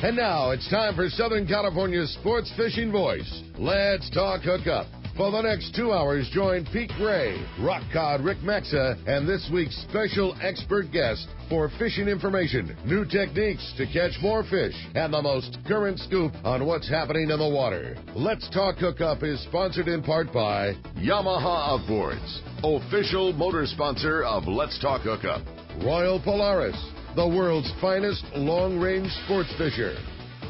And now it's time for Southern California's sports fishing voice. Let's talk hookup. For the next 2 hours, join Pete Gray, rock cod Rick Maxa, and this week's special expert guest for fishing information, new techniques to catch more fish, and the most current scoop on what's happening in the water. Let's Talk Hookup is sponsored in part by Yamaha Outboards, official motor sponsor of Let's Talk Hookup. Royal Polaris, the world's finest long-range sports fisher.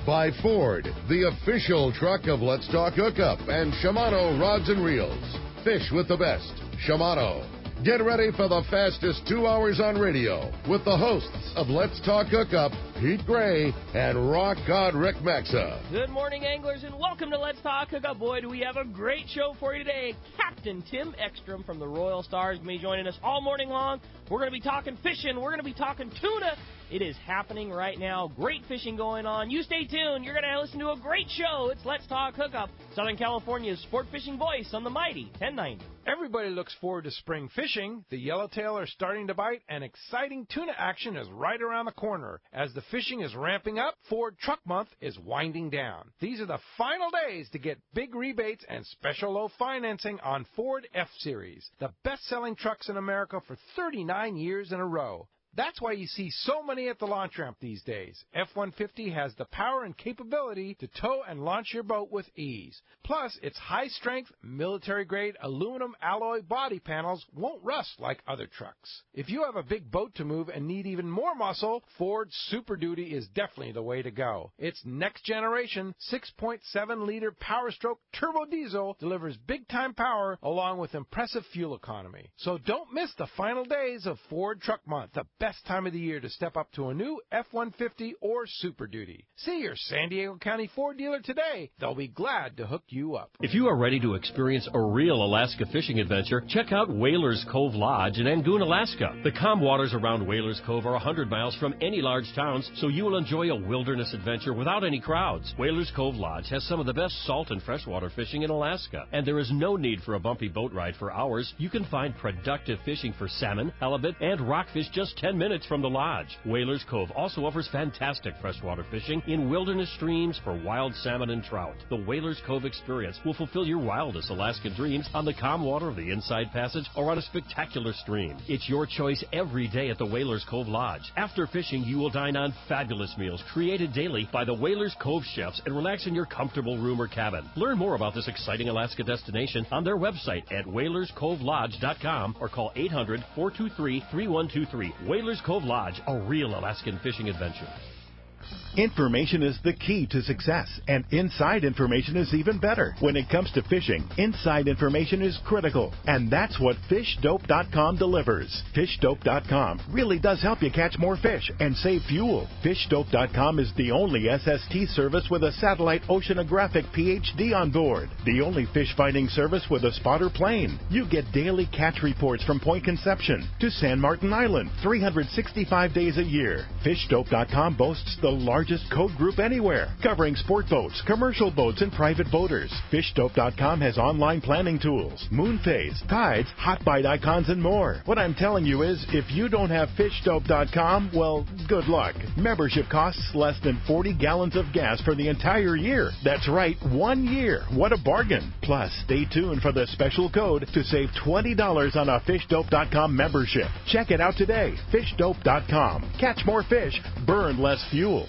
By Ford, the official truck of Let's Talk Hookup, and Shimano Rods and Reels. Fish with the best. Shimano. Get ready for the fastest 2 hours on radio with the hosts of Let's Talk Hookup, Pete Gray and rock cod Rick Maxa. Good morning, anglers, and welcome to Let's Talk Hookup. Boy, do we have a great show for you today. Captain Tim Ekstrom from the Royal Stars will be joining us all morning long. We're going to be talking fishing. We're going to be talking tuna. It is happening right now. Great fishing going on. You stay tuned. You're going to listen to a great show. It's Let's Talk Hookup, Southern California's sport fishing voice on the mighty 1090. Everybody looks forward to spring fishing. The yellowtail are starting to bite, and exciting tuna action is right around the corner. As the fishing is ramping up, Ford Truck Month is winding down. These are the final days to get big rebates and special low financing on Ford F-Series, the best-selling trucks in America for 39 years in a row. That's why you see so many at the launch ramp these days. F-150 has the power and capability to tow and launch your boat with ease. Plus, its high-strength, military-grade aluminum alloy body panels won't rust like other trucks. If you have a big boat to move and need even more muscle, Ford Super Duty is definitely the way to go. Its next-generation 6.7-liter Power Stroke turbo diesel delivers big-time power along with impressive fuel economy. So don't miss the final days of Ford Truck Month, the best time of the year to step up to a new F-150 or Super Duty. See your San Diego County Ford dealer today. They'll be glad to hook you up. If you are ready to experience a real Alaska fishing adventure, check out Whalers Cove Lodge in Angoon, Alaska. The calm waters around Whalers Cove are 100 miles from any large towns, so you will enjoy a wilderness adventure without any crowds. Whalers Cove Lodge has some of the best salt and freshwater fishing in Alaska, and there is no need for a bumpy boat ride for hours. You can find productive fishing for salmon, halibut, and rockfish just 10 minutes from the lodge. Whalers Cove also offers fantastic freshwater fishing in wilderness streams for wild salmon and trout. The Whalers Cove experience will fulfill your wildest Alaska dreams on the calm water of the Inside Passage or on a spectacular stream. It's your choice every day at the Whalers Cove Lodge. After fishing, you will dine on fabulous meals created daily by the Whalers Cove chefs and relax in your comfortable room or cabin. Learn more about this exciting Alaska destination on their website at whalerscovelodge.com or call 800-423-3123. Whalers Cove Lodge, a real Alaskan fishing adventure. Information is the key to success, and inside information is even better. When it comes to fishing, inside information is critical, and that's what FishDope.com delivers. FishDope.com really does help you catch more fish and save fuel. FishDope.com is the only SST service with a satellite oceanographic PhD on board, the only fish finding service with a spotter plane. You get daily catch reports from Point Conception to San Martin Island, 365 days a year. FishDope.com boasts the largest code group anywhere, covering sport boats, commercial boats, and private boaters. FishDope.com has online planning tools, moon phase, tides, hot bite icons, and more. What I'm telling you is, if you don't have FishDope.com, well, good luck. Membership costs less than 40 gallons of gas for the entire year. That's right, 1 year. What a bargain. Plus, stay tuned for the special code to save $20 on a FishDope.com membership. Check it out today. FishDope.com. Catch more fish, burn less fuel.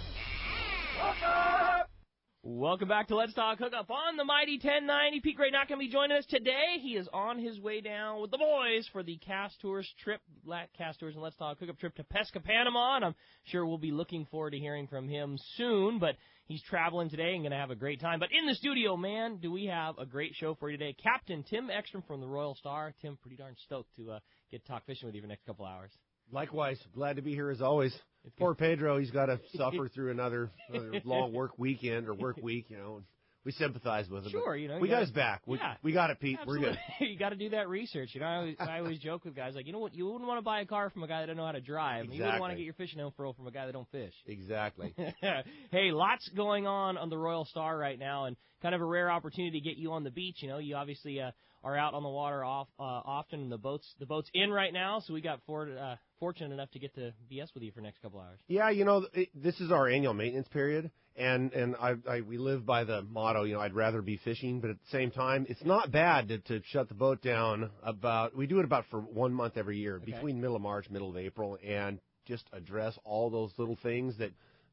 Welcome back to Let's Talk Hookup on the mighty 1090. Pete Gray not going to be joining us today. He is on his way down with the boys for the Cast Tours trip, Cast Tours and Let's Talk Hookup trip to Pesca, Panama. And I'm sure we'll be looking forward to hearing from him soon. But he's traveling today and going to have a great time. But in the studio, man, do we have a great show for you today. Captain Tim Ekstrom from the Royal Star. Tim, pretty darn stoked to get to talk fishing with you for the next couple hours. Likewise. Glad to be here as always. Poor Pedro, he's got to suffer through another long work weekend or work week, you know. We sympathize with him. Sure, you know. We got his back. We got it, Pete. Absolutely. We're good. You got to do that research. You know, I always joke with guys, like, you know what, you wouldn't want to buy a car from a guy that doesn't know how to drive. Exactly. You wouldn't want to get your fishing info from a guy that don't fish. Exactly. Hey, lots going on the Royal Star right now, and kind of a rare opportunity to get you on the beach. You know, you obviously are out on the water often, and the boat's in right now, so we got fortunate enough to get to BS with you for the next couple hours. Yeah, you know, this is our annual maintenance period, And we live by the motto, I'd rather be fishing, but at the same time, it's not bad to shut the boat down we do it about for 1 month every year, between middle of March, middle of April, and just address all those little things that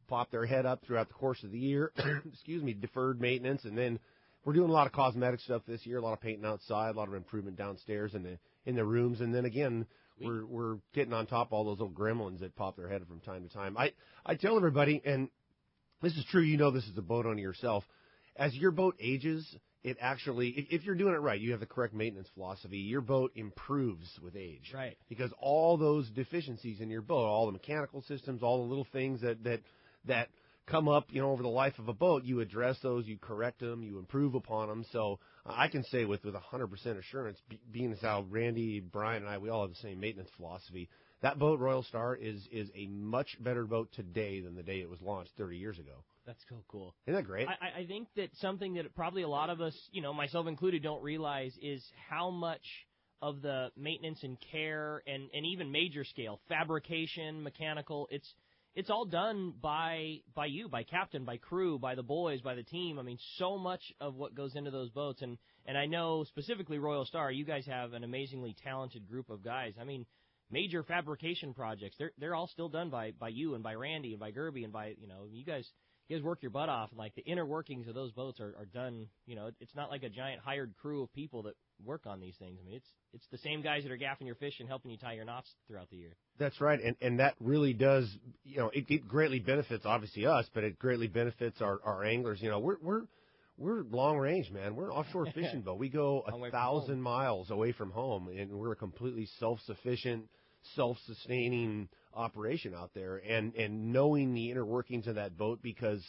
pop their head up throughout the course of the year, deferred maintenance, and then we're doing a lot of cosmetic stuff this year, a lot of painting outside, a lot of improvement downstairs in the rooms, and then again, we're getting on top of all those little gremlins that pop their head up from time to time. I tell everybody, and this is true, this is a boat owner yourself. As your boat ages, it actually, if you're doing it right, you have the correct maintenance philosophy, your boat improves with age. Right. Because all those deficiencies in your boat, all the mechanical systems, all the little things that come up, over the life of a boat, you address those, you correct them, you improve upon them. So I can say with 100% assurance, being as how Randy, Brian, and I, we all have the same maintenance philosophy, that boat, Royal Star, is a much better boat today than the day it was launched 30 years ago. That's so cool. Isn't that great? I think that something that probably a lot of us, myself included, don't realize is how much of the maintenance and care and even major scale, fabrication, mechanical, it's all done by you, by captain, by crew, by the boys, by the team. I mean, so much of what goes into those boats. And I know specifically Royal Star, you guys have an amazingly talented group of guys. I mean, major fabrication projects, they're all still done by you and by Randy and by Gerby and by, you guys work your butt off. And like the inner workings of those boats are done. It's not like a giant hired crew of people that work on these things. I mean, it's the same guys that are gaffing your fish and helping you tie your knots throughout the year. That's right, and that really does, it greatly benefits obviously us, but it greatly benefits our anglers. We're long range, man. We're an offshore fishing boat. We go 1,000 miles away from home, and we're a completely self-sufficient, self-sustaining operation out there. And knowing the inner workings of that boat, because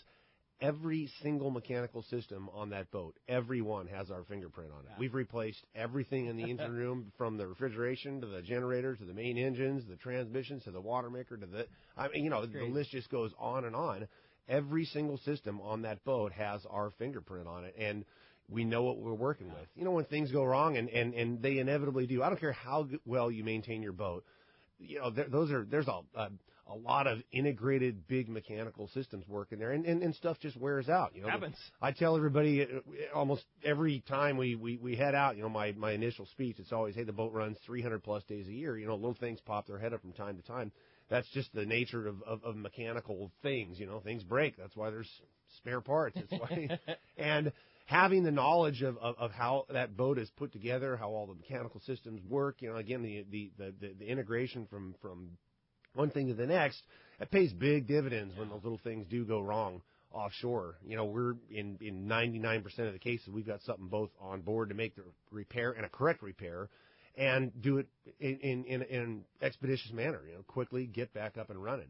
every single mechanical system on that boat, every one has our fingerprint on it. Yeah. We've replaced everything in the engine room, from the refrigeration to the generator to the main engines, the transmissions to the water maker to the list just goes on and on. Every single system on that boat has our fingerprint on it, and we know what we're working with. When things go wrong, and they inevitably do. I don't care how well you maintain your boat. There's a lot of integrated big mechanical systems working there, and stuff just wears out. Happens. I tell everybody almost every time we head out, my initial speech, it's always, hey, the boat runs 300 plus days a year. Little things pop their head up from time to time. That's just the nature of mechanical things. Things break. That's why there's spare parts. That's why, and having the knowledge of how that boat is put together, how all the mechanical systems work, again, the integration from one thing to the next, it pays big dividends when those little things do go wrong offshore. We're in 99% of the cases, we've got something both on board to make the repair and a correct repair, and do it in an expeditious manner, quickly get back up and running.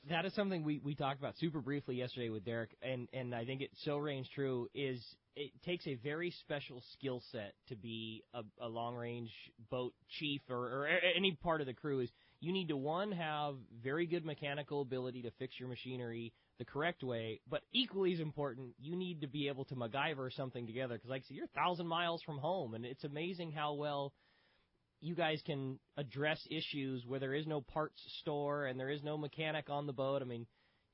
That is something we talked about super briefly yesterday with Derek, and I think it so reigns true, is it takes a very special skill set to be a long-range boat chief or any part of the crew. Is you need to, one, have very good mechanical ability to fix your machinery the correct way, but equally as important, you need to be able to MacGyver something together, because like I said, you're 1,000 miles from home, and it's amazing how well you guys can address issues where there is no parts store and there is no mechanic on the boat. I mean,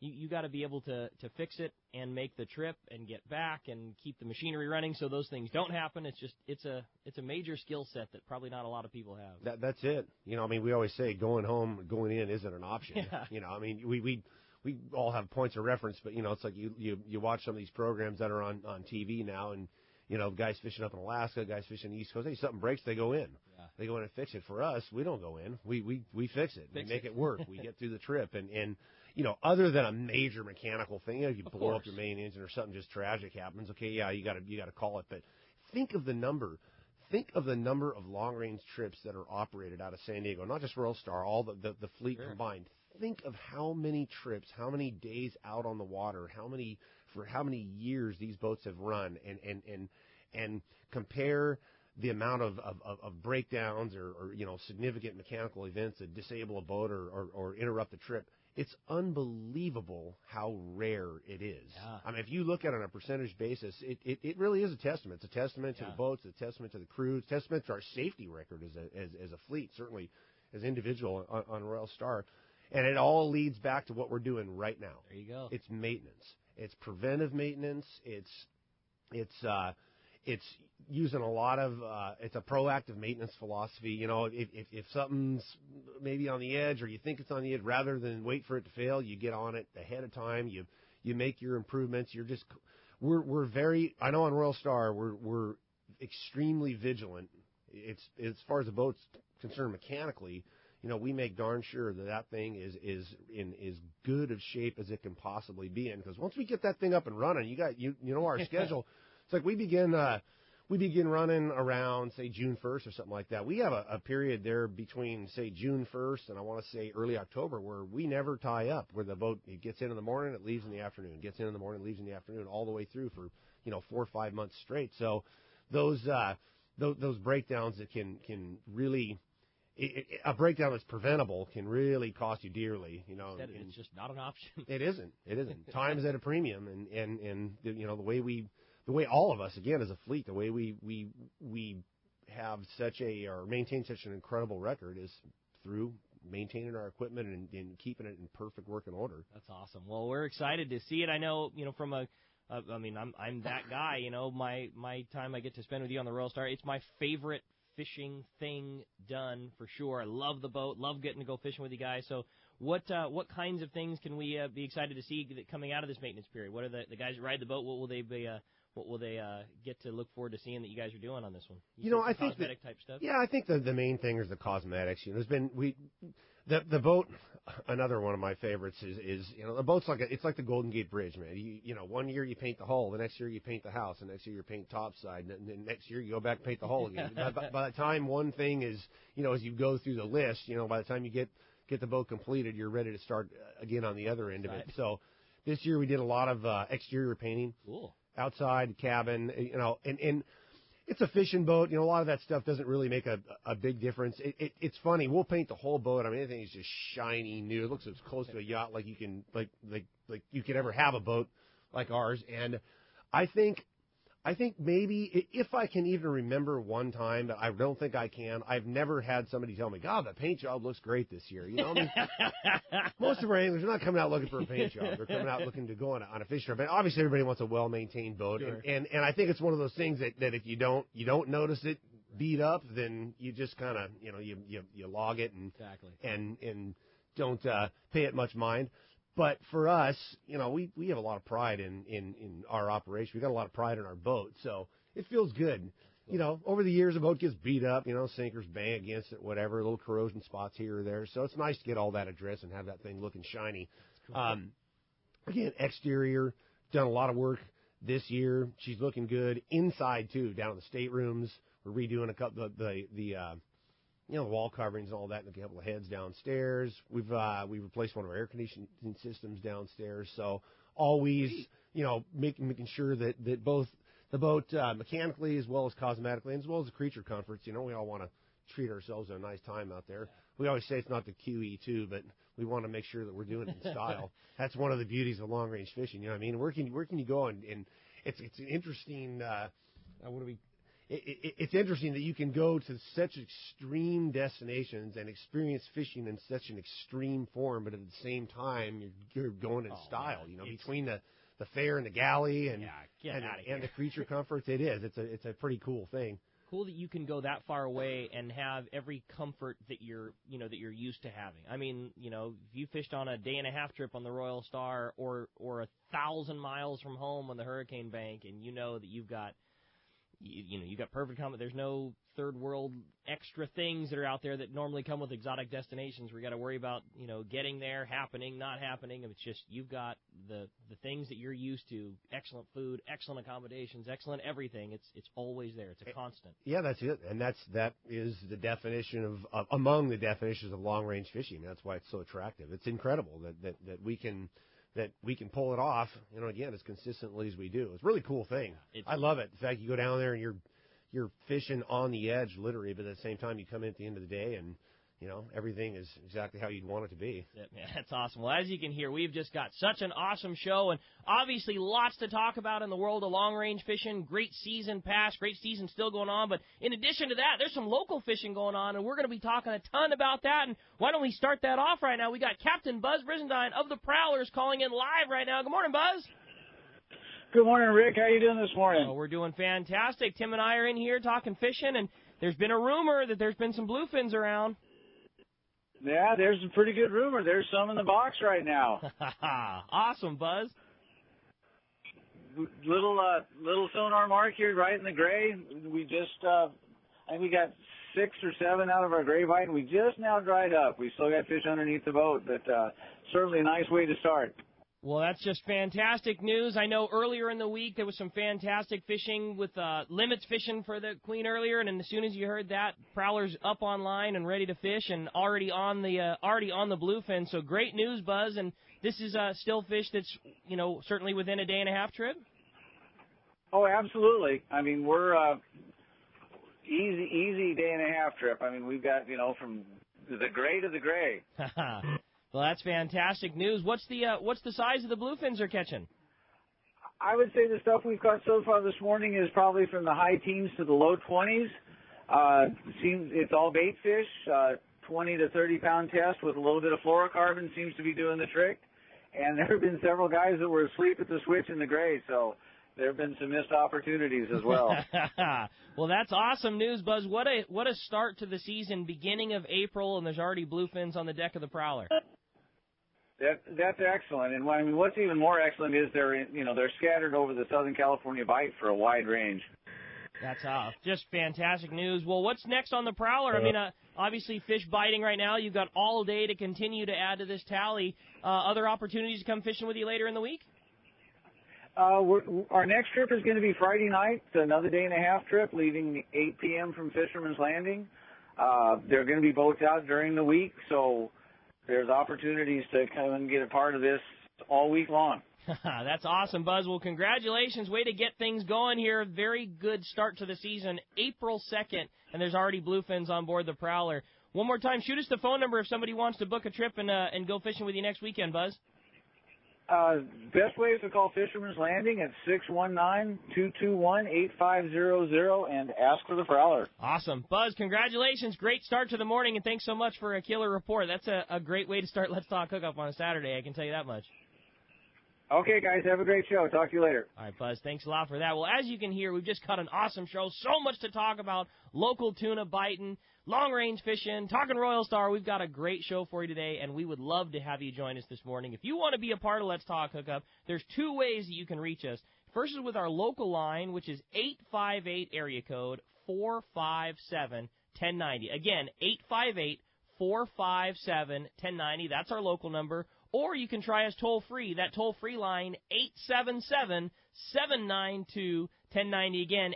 you got to be able to fix it and make the trip and get back and keep the machinery running so those things don't happen. It's a major skill set that probably not a lot of people have. That's it. We always say going home, going in isn't an option. Yeah. We all have points of reference, but it's like you watch some of these programs that are on TV now, and guys fishing up in Alaska, guys fishing the East Coast. Hey, something breaks, they go in. Yeah. They go in and fix it. For us, we don't go in. We fix it. We make it work. We get through the trip. And other than a major mechanical thing, if you blow up your main engine or something just tragic happens, okay, yeah, you got to call it. But think of the number of long-range trips that are operated out of San Diego, not just Royal Star, all the fleet combined. Think of how many trips, how many days out on the water, for how many years these boats have run, and compare the amount of breakdowns or significant mechanical events that disable a boat or interrupt the trip. It's unbelievable how rare it is. Yeah. I mean, if you look at it on a percentage basis, it really is a testament. It's a testament to the boats, it's a testament to the crew, it's a testament to our safety record as a fleet, certainly as individual on Royal Star. And it all leads back to what we're doing right now. There you go. It's maintenance. It's preventive maintenance. It's using a lot of it's a proactive maintenance philosophy. You know, if something's maybe on the edge or you think it's on the edge, rather than wait for it to fail, you get on it ahead of time. You make your improvements. We're very, I know on Royal Star we're extremely vigilant. It's as far as the boat's concerned mechanically. You know, we make darn sure that thing is in as good of shape as it can possibly be in. Because once we get that thing up and running, you know our schedule. It's like we begin running around, say, June 1st or something like that. We have a period there between, say, June 1st and I want to say early October where we never tie up, where the boat, it gets in the morning, it leaves in the afternoon, gets in the morning, leaves in the afternoon, all the way through for, 4 or 5 months straight. So those breakdowns that can really, a breakdown that's preventable can really cost you dearly. Instead, it's just not an option. It isn't. Time is at a premium, and the way all of us, again, as a fleet, the way we have or maintain such an incredible record is through maintaining our equipment and keeping it in perfect working order. That's awesome. Well, we're excited to see it. I know, from I'm that guy. My time I get to spend with you on the Royal Star, it's my favorite fishing thing done for sure. I love the boat, love getting to go fishing with you guys. So what kinds of things can we be excited to see coming out of this maintenance period? What are the guys that ride the boat? What will they be? What will they get to look forward to seeing that you guys are doing on this one? I think cosmetic type stuff. Yeah, I think the main thing is the cosmetics. There's been the boat. Another one of my favorites is the boat's it's like the Golden Gate Bridge, man. One year you paint the hull, the next year you paint the house, the next year you paint topside, and then next year you go back and paint the hull again. by the time one thing is, as you go through the list, by the time you get the boat completed, you're ready to start again on the other end of it. So this year we did a lot of exterior painting. Cool. Outside cabin, and it's a fishing boat. A lot of that stuff doesn't really make a big difference. It's funny. We'll paint the whole boat. I mean, anything is just shiny, new. It looks as close to a yacht like you can, like you could ever have a boat like ours. And I think maybe if I can even remember one time, but I don't think I can. I've never had somebody tell me, "God, the paint job looks great this year." Most of our anglers are not coming out looking for a paint job. They're coming out looking to go on a fishing trip. And obviously, everybody wants a well-maintained boat, sure. and I think it's one of those things that if you don't notice it beat up, then you just kind of you log it exactly. and don't pay it much mind. But for us, we have a lot of pride in our operation. We got a lot of pride in our boat, so it feels good. Over the years, the boat gets beat up. Sinkers bang against it, whatever, little corrosion spots here or there. So it's nice to get all that addressed and have that thing looking shiny. Cool. Again, exterior, done a lot of work this year. She's looking good. Inside too, down in the staterooms, we're redoing a couple of the wall coverings and all that, and a couple of heads downstairs. We've replaced one of our air conditioning systems downstairs. So always, making sure that both the boat mechanically as well as cosmetically, and as well as the creature comforts. We all want to treat ourselves a nice time out there. We always say it's not the QE2, but we want to make sure that we're doing it in style. That's one of the beauties of long range fishing. Where can you go? And it's interesting. It's interesting that you can go to such extreme destinations and experience fishing in such an extreme form, but at the same time you're going in style. Between the fair and the galley and the creature comforts, it's a pretty cool thing. Cool that you can go that far away and have every comfort that you're used to having. I mean, if you fished on a day-and-a-half trip on the Royal Star or 1,000 miles from home on the Hurricane Bank, and that you've got you got perfect comfort. There's no third world extra things that are out there that normally come with exotic destinations where you got to worry about, getting there, happening, not happening. It's just you've got the things that you're used to, excellent food, excellent accommodations, excellent everything. It's always there. It's a constant. Yeah, that's it. And that is the definition of among the definitions of long-range fishing. That's why it's so attractive. It's incredible that we can pull it off, again, as consistently as we do. It's a really cool thing. I love it. The fact you go down there and you're fishing on the edge, literally, but at the same time you come in at the end of the day and, everything is exactly how you'd want it to be. Yeah, that's awesome. Well, as you can hear, we've just got such an awesome show, and obviously lots to talk about in the world of long-range fishing. Great season past, great season still going on, but in addition to that, there's some local fishing going on, and we're going to be talking a ton about that, and why don't we start that off right now? We got Captain Buzz Brizendine of the Prowlers calling in live right now. Good morning, Buzz. Good morning, Rick. How you doing this morning? Oh, we're doing fantastic. Tim and I are in here talking fishing, and there's been a rumor that there's been some bluefins around. Yeah, there's a pretty good rumor. There's some in the box right now. Awesome, Buzz. Little sonar mark here right in the gray. We just, I think we got 6 or 7 out of our gray bite, and we just now dried up. We still got fish underneath the boat, but certainly a nice way to start. Well, that's just fantastic news. I know earlier in the week there was some fantastic fishing with limits fishing for the Queen earlier, and as soon as you heard that, Prowler's up online and ready to fish and already on the bluefin. So great news, Buzz. And this is still fish that's certainly within a day and a half trip. Oh, absolutely. I mean, we're easy day and a half trip. I mean, we've got from the gray to the gray. Well, that's fantastic news. What's the size of the bluefins they're catching? I would say the stuff we've caught so far this morning is probably from the high teens to the low 20s. Seems it's all bait fish. 20 to 30 pound test with a little bit of fluorocarbon seems to be doing the trick. And there have been several guys that were asleep at the switch in the gray, so there have been some missed opportunities as well. Well, that's awesome news, Buzz. What a start to the season, beginning of April, and there's already bluefins on the deck of the Prowler. That's excellent, and I mean, what's even more excellent is they're scattered over the Southern California Bight for a wide range. That's just fantastic news. Well, what's next on the Prowler? I mean, obviously fish biting right now. You've got all day to continue to add to this tally. Other opportunities to come fishing with you later in the week? Our next trip is going to be Friday night. It's another day and a half trip, leaving 8 p.m. from Fisherman's Landing. There are going to be boats out during the week, so there's opportunities to come and get a part of this all week long. That's awesome, Buzz. Well, congratulations. Way to get things going here. Very good start to the season, April 2nd, and there's already bluefins on board the Prowler. One more time, shoot us the phone number if somebody wants to book a trip and go fishing with you next weekend, Buzz. Best way is to call Fisherman's Landing at 619-221-8500 and ask for the Prowler. Awesome. Buzz, congratulations. Great start to the morning, and thanks so much for a killer report. That's a great way to start Let's Talk Hookup on a Saturday, I can tell you that much. Okay, guys, have a great show. Talk to you later. All right, Buzz, thanks a lot for that. Well, as you can hear, we've just got an awesome show. So much to talk about. Local tuna biting, long-range fishing, talking Royal Star. We've got a great show for you today, and we would love to have you join us this morning. If you want to be a part of Let's Talk Hookup, there's 2 ways that you can reach us. First is with our local line, which is 858 area code 457-1090. Again, 858-457-1090. That's our local number. Or you can try us toll-free. That toll-free line, 877-792-1090. Again,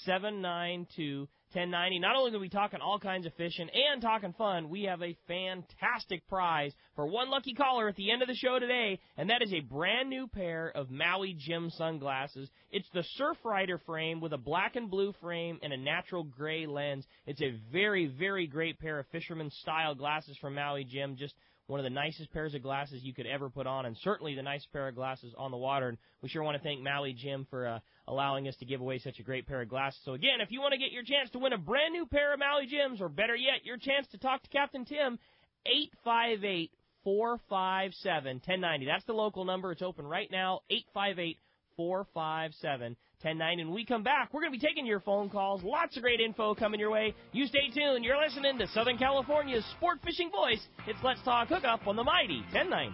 877-792-1090. Not only are we talking all kinds of fishing and talking fun, we have a fantastic prize for one lucky caller at the end of the show today, and that is a brand new pair of Maui Jim Sunglasses. It's the Surf Rider frame with a black and blue frame and a natural gray lens. It's a very, very great pair of fisherman-style glasses from Maui Jim. Just one of the nicest pairs of glasses you could ever put on, and certainly the nicest pair of glasses on the water. And we sure want to thank Maui Jim for allowing us to give away such a great pair of glasses. So again, if you want to get your chance to win a brand new pair of Maui Jims, or better yet, your chance to talk to Captain Tim, 858-457-1090. That's the local number. It's open right now, 858-457-1090. And when we come back, we're going to be taking your phone calls. Lots of great info coming your way. You stay tuned. You're listening to Southern California's sport fishing voice. It's Let's Talk Hookup on the mighty 1090.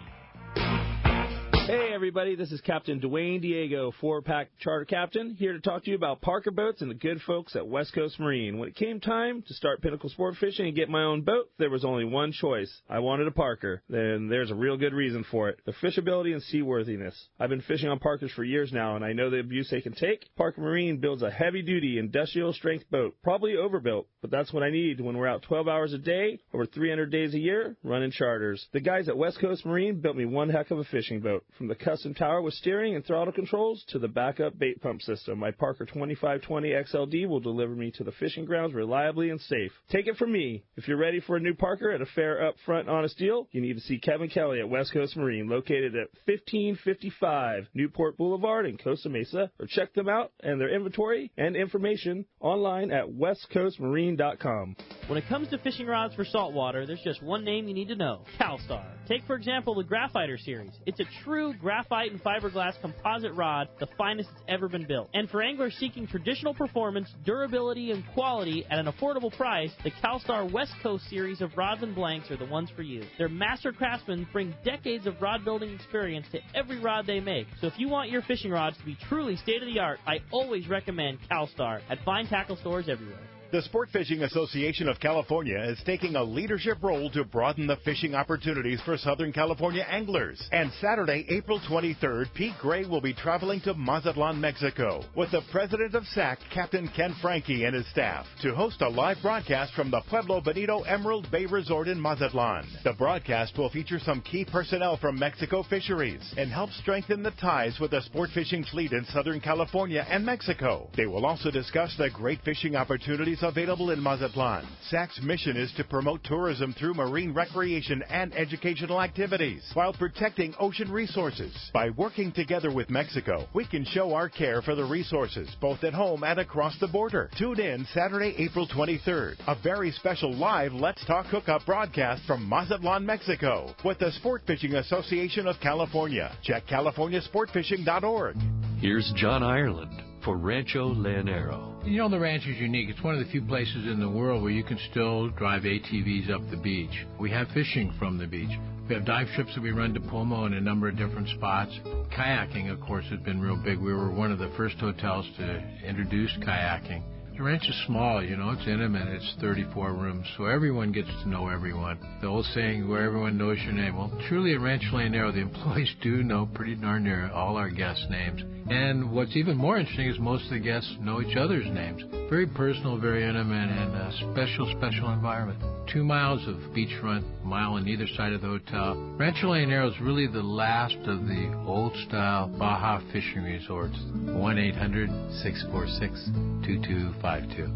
Hey everybody, this is Captain Dwayne Diego, 4-pack charter captain, here to talk to you about Parker Boats and the good folks at West Coast Marine. When it came time to start pinnacle sport fishing and get my own boat, there was only one choice. I wanted a Parker. Then there's a real good reason for it. The fishability and seaworthiness. I've been fishing on Parkers for years now, and I know the abuse they can take. Parker Marine builds a heavy-duty, industrial-strength boat, probably overbuilt, but that's what I need when we're out 12 hours a day, over 300 days a year, running charters. The guys at West Coast Marine built me one heck of a fishing boat. From the custom tower with steering and throttle controls to the backup bait pump system, my Parker 2520 XLD will deliver me to the fishing grounds reliably and safe. Take it from me. If you're ready for a new Parker at a fair, upfront, honest deal, you need to see Kevin Kelly at West Coast Marine, located at 1555 Newport Boulevard in Costa Mesa, or check them out and their inventory and information online at westcoastmarine.com. When it comes to fishing rods for saltwater, there's just one name you need to know: CalStar. Take, for example, the Graphiter series. It's a true true graphite and fiberglass composite rod, the finest it's ever been built. And for anglers seeking traditional performance, durability, and quality at an affordable price, the CalStar West Coast series of rods and blanks are the ones for you. Their master craftsmen bring decades of rod building experience to every rod they make. So if you want your fishing rods to be truly state-of-the-art, I always recommend CalStar at fine tackle stores everywhere. The Sport Fishing Association of California is taking a leadership role to broaden the fishing opportunities for Southern California anglers. And Saturday, April 23rd, Pete Gray will be traveling to Mazatlan, Mexico, with the president of SAC, Captain Ken Franke, and his staff, to host a live broadcast from the Pueblo Bonito Emerald Bay Resort in Mazatlan. The broadcast will feature some key personnel from Mexico Fisheries and help strengthen the ties with the sport fishing fleet in Southern California and Mexico. They will also discuss the great fishing opportunities available in Mazatlan. SAC's mission is to promote tourism through marine recreation and educational activities while protecting ocean resources. By working together with Mexico, we can show our care for the resources both at home and across the border. Tune in Saturday, April 23rd, a very special live Let's Talk Hookup broadcast from Mazatlan, Mexico, with the Sport Fishing Association of California. Check CaliforniaSportFishing.org. Here's John Ireland for Rancho Leonero. You know, the ranch is unique. It's one of the few places in the world where you can still drive ATVs up the beach. We have fishing from the beach. We have dive trips that we run to Pomo in a number of different spots. Kayaking, of course, has been real big. We were one of the first hotels to introduce kayaking. The ranch is small, you know, it's intimate. It's 34 rooms, so everyone gets to know everyone. The old saying, where everyone knows your name. Well, truly at Rancho Leonero, the employees do know pretty darn near all our guests' names. And what's even more interesting is most of the guests know each other's names. Very personal, very intimate, and a special, special environment. 2 miles of beachfront, a mile on either side of the hotel. Rancho Leonero is really the last of the old-style Baja fishing resorts. 1-800-646-2252.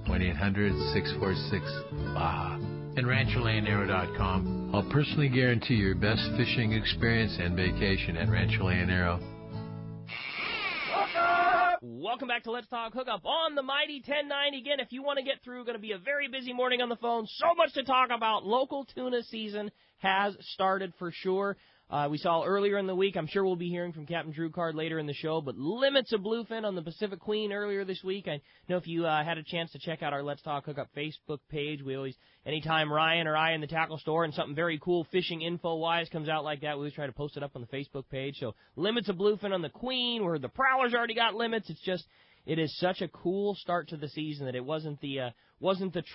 1-800-646-BAJA. And RanchoLeonero.com. I'll personally guarantee your best fishing experience and vacation at Rancho Leonero. Welcome back to Let's Talk Hookup on the Mighty 1090. Again, if you want to get through, going to be a very busy morning on the phone. So much to talk about. Local tuna season has started for sure. We saw earlier in the week, I'm sure we'll be hearing from Captain Drew Card later in the show, but limits of bluefin on the Pacific Queen earlier this week. I know if you had a chance to check out our Let's Talk Hookup Facebook page, we always, anytime Ryan or I in the tackle store and something very cool fishing info-wise comes out like that, we always try to post it up on the Facebook page. So limits of bluefin on the Queen, where the Prowler's already got limits. It's just, it is such a cool start to the season that it wasn't the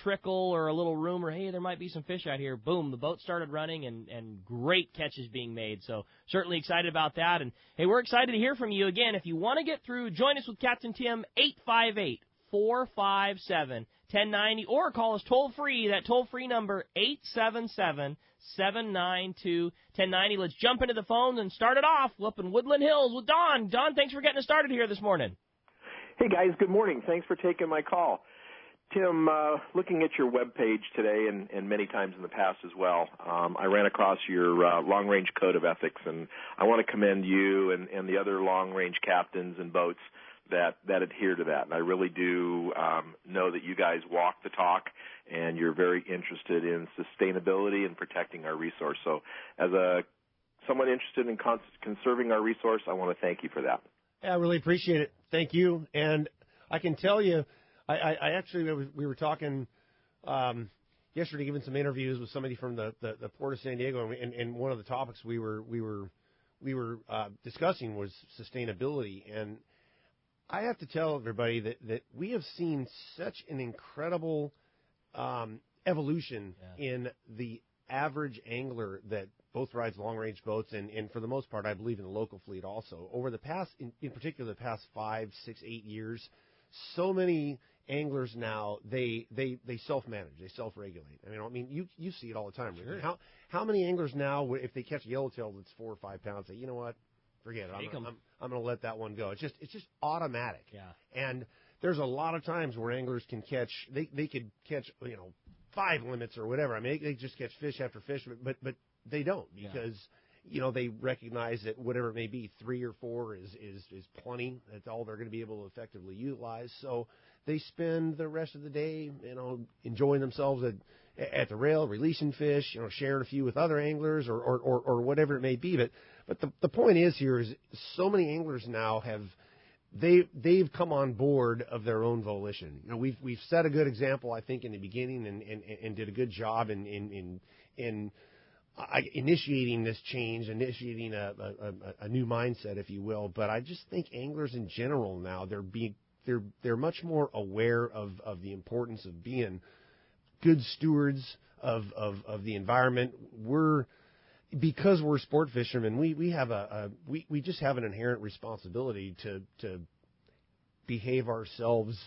trickle or a little rumor, hey, there might be some fish out here. Boom, the boat started running and great catches being made. So certainly excited about that. And, hey, we're excited to hear from you. Again, if you want to get through, join us with Captain Tim, 858-457-1090, or call us toll-free, that toll-free number, 877-792-1090. Let's jump into the phones and start it off up in Woodland Hills with Don. Don, thanks for getting us started here this morning. Hey, guys, good morning. Thanks for taking my call. Tim, looking at your webpage today and many times in the past as well, I ran across your long-range code of ethics, and I want to commend you and the other long-range captains and boats that adhere to that. And I really do know that you guys walk the talk, and you're very interested in sustainability and protecting our resource. So as someone interested in conserving our resource, I want to thank you for that. Yeah, I really appreciate it. Thank you. And I can tell you, I actually, we were talking yesterday, giving some interviews with somebody from the Port of San Diego, and one of the topics we were discussing was sustainability. And I have to tell everybody that we have seen such an incredible evolution in the average angler that both rides long-range boats, and for the most part, I believe in the local fleet also. Over the past, in particular, the past 5, 6, 8 years, so many anglers now, they self-manage, they self-regulate. I mean, you see it all the time. Sure. How many anglers now, if they catch a yellowtail that's 4 or 5 pounds, say, you know what, forget it, I'm going to let that one go. It's just automatic. Yeah. And there's a lot of times where anglers can catch, they could catch, 5 limits or whatever. I mean, they just catch fish after fish, but they don't, because they recognize that whatever it may be, 3 or 4 is plenty. That's all they're going to be able to effectively utilize. So they spend the rest of the day, enjoying themselves at the rail, releasing fish, sharing a few with other anglers or whatever it may be. But the point is here is so many anglers now they've come on board of their own volition. You know, we've set a good example, I think, in the beginning, and did a good job in initiating this change, initiating a new mindset, if you will. But I just think anglers in general now, they're much more aware of the importance of being good stewards of the environment. Because we're sport fishermen, we just have an inherent responsibility to behave ourselves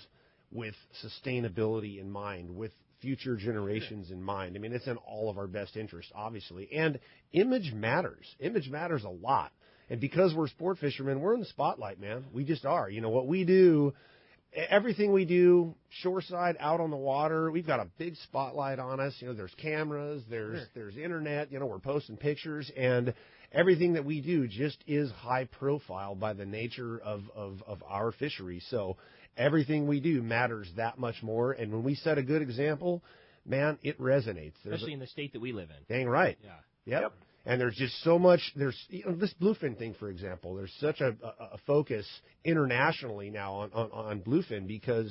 with sustainability in mind, with future generations in mind. I mean, it's in all of our best interest, obviously. And image matters. Image matters a lot. And because we're sport fishermen, we're in the spotlight, man. We just are. You know, what we do, everything we do, shoreside, out on the water, we've got a big spotlight on us. You know, there's cameras, there's internet, you know, we're posting pictures, and everything that we do just is high profile by the nature of our fishery. So everything we do matters that much more. And when we set a good example, man, it resonates. Especially in the state that we live in. Dang right. Yeah. Yep. And there's just so much. There's this bluefin thing, for example. There's such a focus internationally now on bluefin because,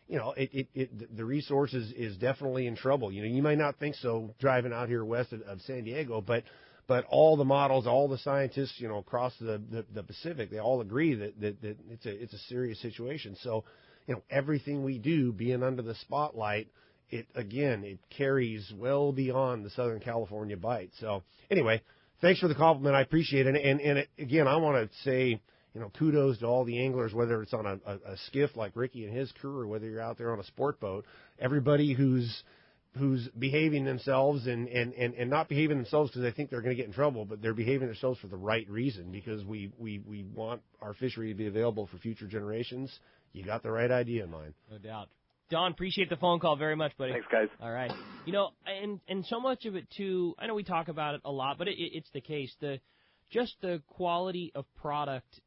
you know, the resource is definitely in trouble. You know, you might not think so driving out here west of San Diego, but all the models, all the scientists, you know, across the Pacific, they all agree that it's a serious situation. So, you know, everything we do being under the spotlight, it carries well beyond the Southern California bite. So anyway, thanks for the compliment. I appreciate it. And again, I want to say, you know, kudos to all the anglers, whether it's on a skiff like Ricky and his crew, or whether you're out there on a sport boat. Everybody who's behaving themselves and not behaving themselves because they think they're going to get in trouble, but they're behaving themselves for the right reason, because we want our fishery to be available for future generations. You got the right idea in mind. No doubt. Don, appreciate the phone call very much, buddy. Thanks, guys. All right. You know, and so much of it, too, I know we talk about it a lot, but it's the case. Just the quality of product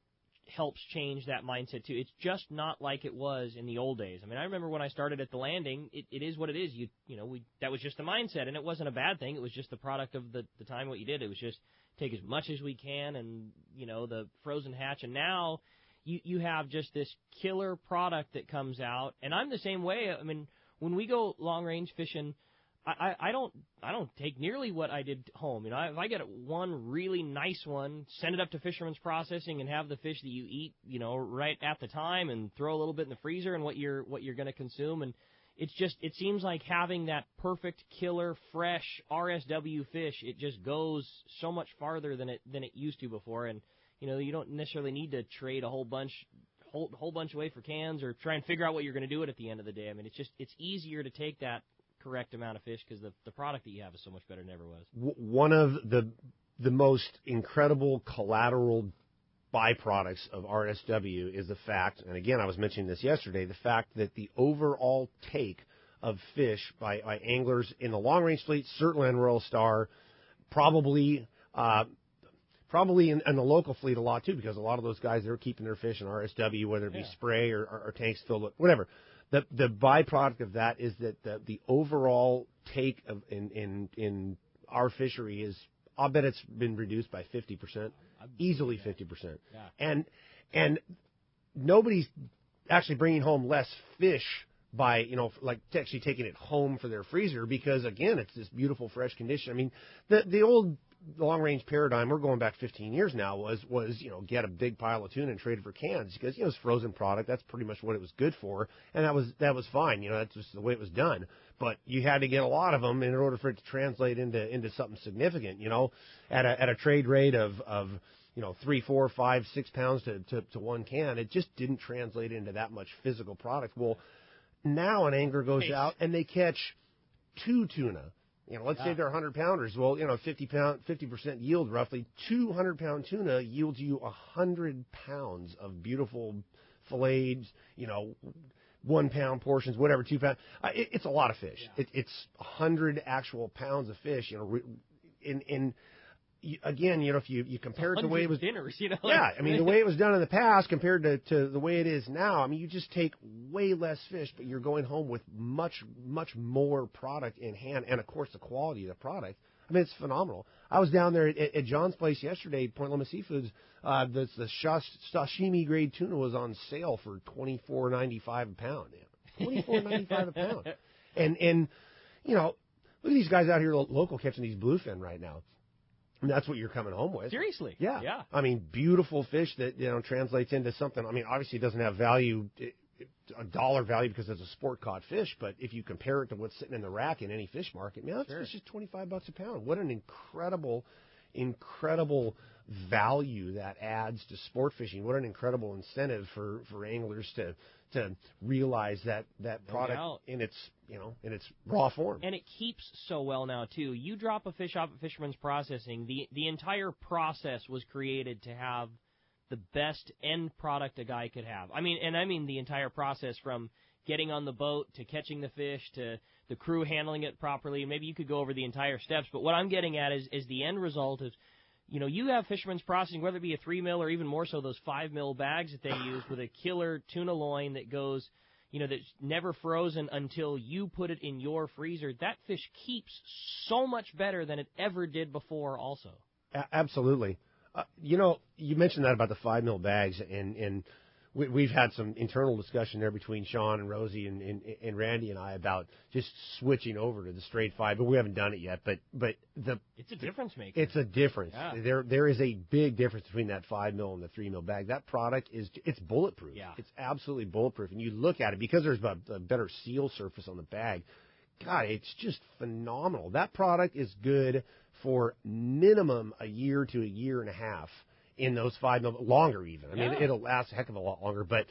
helps change that mindset, too. It's just not like it was in the old days. I mean, I remember when I started at the landing, it is what it is. You know, that was just the mindset, and it wasn't a bad thing. It was just the product of the time what you did. It was just take as much as we can and, you know, the frozen hatch. And now you have just this killer product that comes out, and I'm the same way. I mean, when we go long-range fishing, I don't take nearly what I did home. You know, if I get one really nice one, send it up to Fisherman's Processing and have the fish that you eat, you know, right at the time, and throw a little bit in the freezer and what you're going to consume. And it seems like having that perfect killer fresh RSW fish, it just goes so much farther than it used to before. And you know, you don't necessarily need to trade a whole bunch away for cans or try and figure out what you're going to do it at the end of the day. I mean, it's easier to take that correct amount of fish because the product that you have is so much better than it ever was. One of the most incredible collateral byproducts of RSW is the fact, and again, I was mentioning this yesterday, the fact that the overall take of fish by anglers in the long-range fleet, certainly on Royal Star, probably in the local fleet a lot, too, because a lot of those guys, they're keeping their fish in RSW, whether it be spray or tanks filled with whatever. The byproduct of that is that the overall take of in our fishery is, I'll bet it's been reduced by 50%, easily 50%. Yeah. And nobody's actually bringing home less fish by, you know, like actually taking it home for their freezer, because, again, it's this beautiful, fresh condition. I mean, the old long-range paradigm, we're going back 15 years now, was you know, get a big pile of tuna and trade it for cans, because, you know, it's frozen product. That's pretty much what it was good for, and that was fine. You know, that's just the way it was done. But you had to get a lot of them in order for it to translate into something significant. You know, at a trade rate of you know, 3, 4, 5, 6 pounds to one can, it just didn't translate into that much physical product. Well, now an angler goes out and they catch 2 tuna. You know, let's say they're 100-pounders. Well, you know, 50% yield roughly. 200-pound tuna yields you 100 pounds of beautiful fillets, you know, 1-pound portions, whatever, 2 pound. It's a lot of fish. Yeah. It's 100 actual pounds of fish, you know, again, you know, if you compare it to the way it was dinners, you know. Yeah, I mean, the way it was done in the past compared to the way it is now, I mean, you just take way less fish, but you're going home with much more product in hand, and of course the quality of the product. I mean, it's phenomenal. I was down there at John's place yesterday, Point Loma Seafoods. The sashimi grade tuna was on sale for $24.95 a pound. $24.95 a pound. And you know, look at these guys out here local catching these bluefin right now. And that's what you're coming home with. Seriously? Yeah. Yeah. I mean, beautiful fish that, you know, translates into something. I mean, obviously it doesn't have value, a dollar value because it's a sport caught fish, but if you compare it to what's sitting in the rack in any fish market, man, that's just $25 a pound. What an incredible value that adds to sport fishing. What an incredible incentive for anglers to realize that product in its, you know, in its raw form. And it keeps so well now too. You drop a fish off at Fisherman's Processing, the entire process was created to have the best end product a guy could have. I mean the entire process, from getting on the boat to catching the fish to the crew handling it properly. Maybe you could go over the entire steps, but what I'm getting at is the end result is, you know, you have Fisherman's Processing, whether it be a 3 mil or even more so those 5 mil bags that they use with a killer tuna loin that goes, you know, that's never frozen until you put it in your freezer. That fish keeps so much better than it ever did before also. Absolutely. You know, you mentioned that about the 5 mil bags, and we've had some internal discussion there between Sean and Rosie and Randy and I about just switching over to the straight 5, but we haven't done it yet. But it's a difference maker. It's a difference. Yeah. There is a big difference between that 5 mil and the 3 mil bag. That product it's bulletproof. Yeah. It's absolutely bulletproof. And you look at it, because there's a better seal surface on the bag, God, it's just phenomenal. That product is good for minimum a year to a year and a half in those 5 mil, longer even. I mean, it'll last a heck of a lot longer. But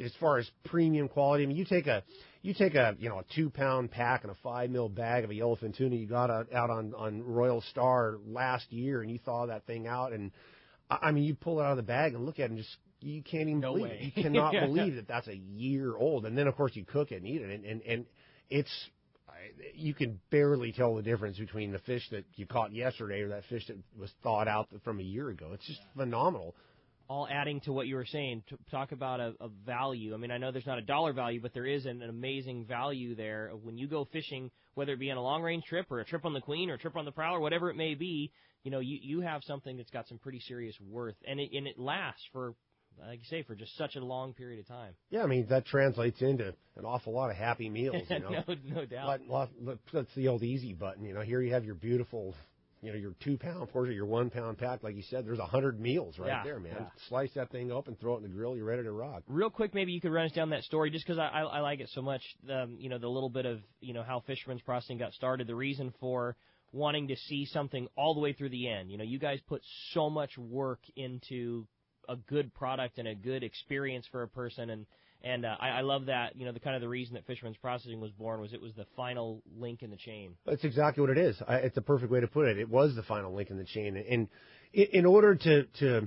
as far as premium quality, I mean, you take a you know, a 2-pound pack and a 5 mil bag of a yellowfin tuna you got out on Royal Star last year, and you thaw that thing out, and I mean, you pull it out of the bag and look at it, and just you can't even believe it. You cannot believe that that's a year old. And then of course you cook it and eat it, and it's, you can barely tell the difference between the fish that you caught yesterday or that fish that was thawed out from a year ago. It's just phenomenal. All adding to what you were saying, to talk about a value. I mean, I know there's not a dollar value, but there is an amazing value there. When you go fishing, whether it be on a long-range trip or a trip on the Queen or a trip on the Prowler, whatever it may be, you know, you have something that's got some pretty serious worth, and it lasts for, like you say, for just such a long period of time. Yeah, I mean, that translates into an awful lot of happy meals, you know. No doubt. That's the old easy button, you know. Here you have your beautiful, you know, your 2-pound portion, your 1-pound pack, like you said. There's 100 meals right there, man. Yeah. Slice that thing up and throw it in the grill. You're ready to rock. Real quick, maybe you could run us down that story, just because I like it so much. You know, the little bit of, you know, how Fisherman's Processing got started, the reason for wanting to see something all the way through the end. You know, you guys put so much work into a good product and a good experience for a person, and I love that. You know, the kind of the reason that Fisherman's Processing was born was it was the final link in the chain. That's exactly what it is. It's a perfect way to put it. It was the final link in the chain, and in order to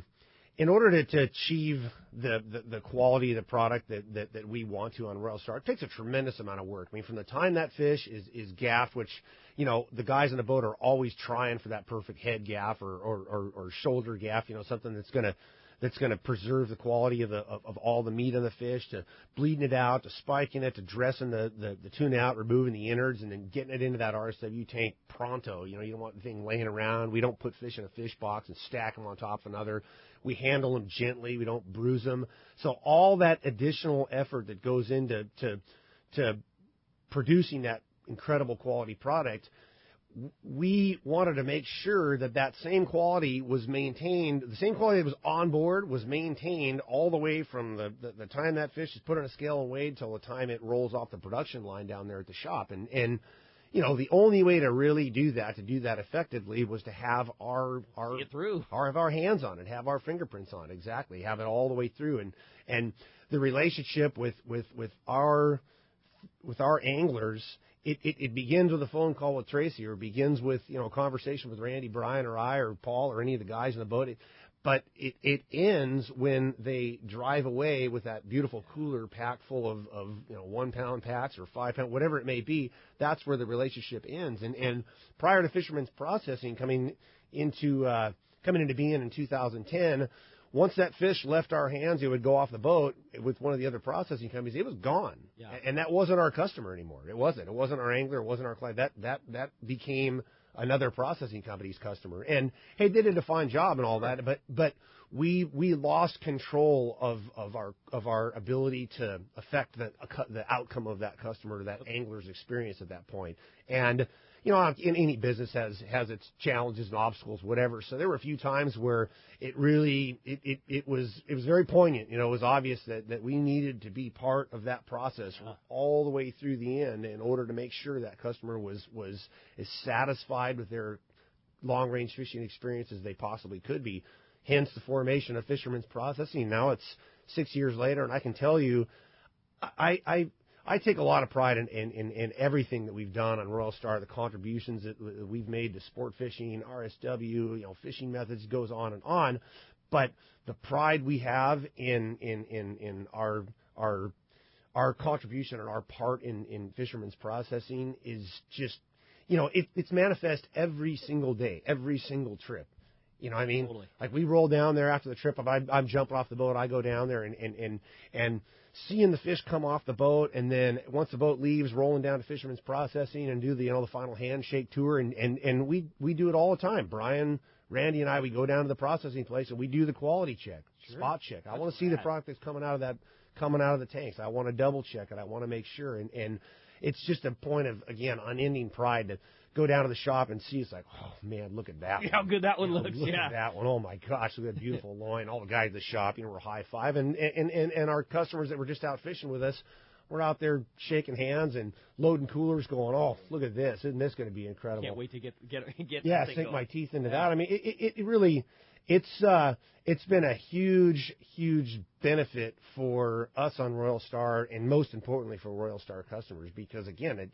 achieve the quality of the product that we want to on Royal Star, it takes a tremendous amount of work. I mean, from the time that fish is gaffed, which, you know, the guys in the boat are always trying for that perfect head gaff or shoulder gaff, you know, something that's going to preserve the quality of all the meat on the fish, to bleeding it out, to spiking it, to dressing the tuna out, removing the innards, and then getting it into that RSW tank pronto. You know, you don't want the thing laying around. We don't put fish in a fish box and stack them on top of another. We handle them gently. We don't bruise them. So all that additional effort that goes into to producing that incredible quality product, we wanted to make sure that same quality was maintained, the same quality that was on board was maintained all the way from the time that fish is put on a scale and weighed till the time it rolls off the production line down there at the shop. And you know, the only way to really do that effectively, was to have our hands on it, have our fingerprints on it, exactly, have it all the way through. And the relationship with our anglers, it begins with a phone call with Tracy, or it begins with, you know, a conversation with Randy, Brian, or I, or Paul, or any of the guys in the boat. But it ends when they drive away with that beautiful cooler packed full of you know, 1-pound packs or 5-pound, whatever it may be. That's where the relationship ends. And prior to Fisherman's Processing coming into being in 2010, once that fish left our hands, it would go off the boat with one of the other processing companies. It was gone, and that wasn't our customer anymore. It wasn't our angler. It wasn't our client. That became another processing company's customer. And hey, they did a fine job and all that, but we lost control of our ability to affect the outcome of that customer, that angler's experience at that point. And you know, in any business has its challenges and obstacles, whatever. So there were a few times where it was very poignant. You know, it was obvious that we needed to be part of that process all the way through the end in order to make sure that customer was as satisfied with their long range fishing experience as they possibly could be. Hence the formation of Fisherman's Processing. Now it's 6 years later, and I can tell you, I take a lot of pride in everything that we've done on Royal Star, the contributions that we've made to sport fishing, RSW, you know, fishing methods, goes on and on. But the pride we have in our contribution and our part in Fisherman's Processing is just, you know, it's manifest every single day, every single trip. You know what I mean? Totally. Like we roll down there after the trip. I'm jumping off the boat. I go down there and seeing the fish come off the boat, and then once the boat leaves, rolling down to Fisherman's Processing and do the final handshake tour. And we do it all the time. Brian, Randy, and I, we go down to the processing place and we do the quality check, spot check. I want to see the product that's coming out of the tanks. I want to double check it. I want to make sure. And it's just a point of, again, unending pride to go down to the shop and see. It's like, oh man, look at that one. How good that one looks. Look at that one. Oh my gosh, look at that beautiful loin. All the guys at the shop, we're high five, and our customers that were just out fishing with us, we're out there shaking hands and loading coolers, going, oh, look at this. Isn't this going to be incredible? Can't wait to get yeah, sink my teeth into that. I mean, it really, it's been a huge benefit for us on Royal Star, and most importantly for Royal Star customers, because again,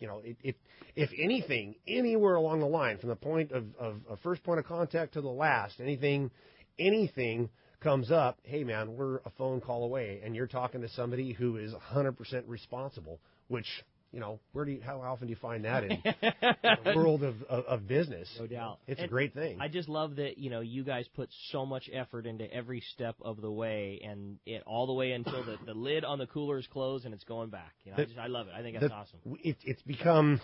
if anything, anywhere along the line, from the point of first point of contact to the last, anything comes up, hey man, we're a phone call away, and you're talking to somebody who is 100% responsible, which, how often do you find that in the world of business? No doubt. It's a great thing. I just love that, you guys put so much effort into every step of the way, and it all the way until the lid on the cooler is closed and it's going back. I love it. I think that's awesome. It's become,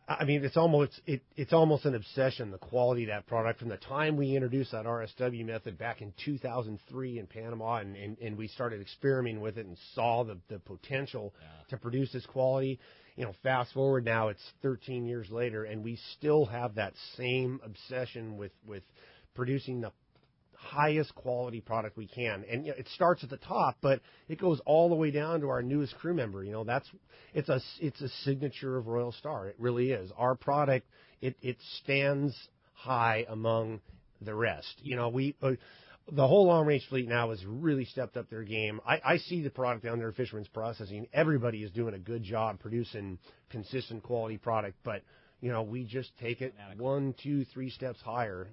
it's almost an obsession, the quality of that product. From the time we introduced that RSW method back in 2003 in Panama, and we started experimenting with it and saw the potential to produce this quality. Fast forward now, it's 13 years later, and we still have that same obsession with producing the highest quality product we can. And it starts at the top, but it goes all the way down to our newest crew member. It's a signature of Royal Star. It really is. Our product, it stands high among the rest. The whole long range fleet now has really stepped up their game. I see the product down there at Fisherman's Processing. Everybody is doing a good job producing consistent quality product, but we just take it 1, 2, 3 steps higher.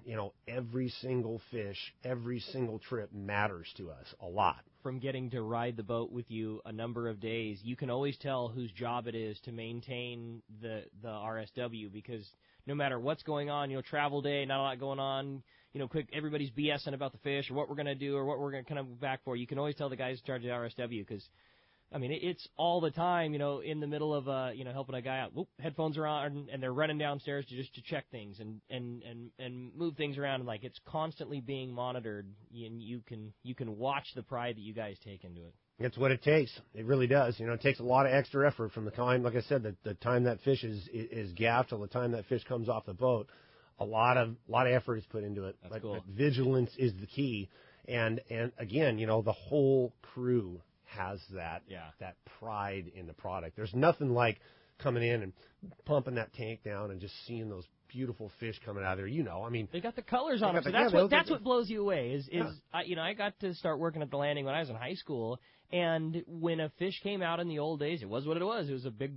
Every single fish, every single trip matters to us a lot. From getting to ride the boat with you a number of days, you can always tell whose job it is to maintain the RSW, because no matter what's going on, travel day, not a lot going on, quick, everybody's BSing about the fish or what we're going to do or what we're going to come back for. You can always tell the guys in charge of the RSW, because it's all the time, in the middle of, helping a guy out. Whoop, headphones are on, and they're running downstairs to check things and move things around. And it's constantly being monitored, and you can watch the pride that you guys take into it. It's what it takes. It really does. It takes a lot of extra effort from the time, like I said, the time that fish is gaffed till the time that fish comes off the boat. A lot of effort is put into it. That's cool. But vigilance is the key. And again, the whole crew has that pride in the product. There's nothing like coming in and pumping that tank down and just seeing those beautiful fish coming out of there. They got the colors on them, so that's what blows you away. I got to start working at the landing when I was in high school, and when a fish came out in the old days, it was what it was. It was a big,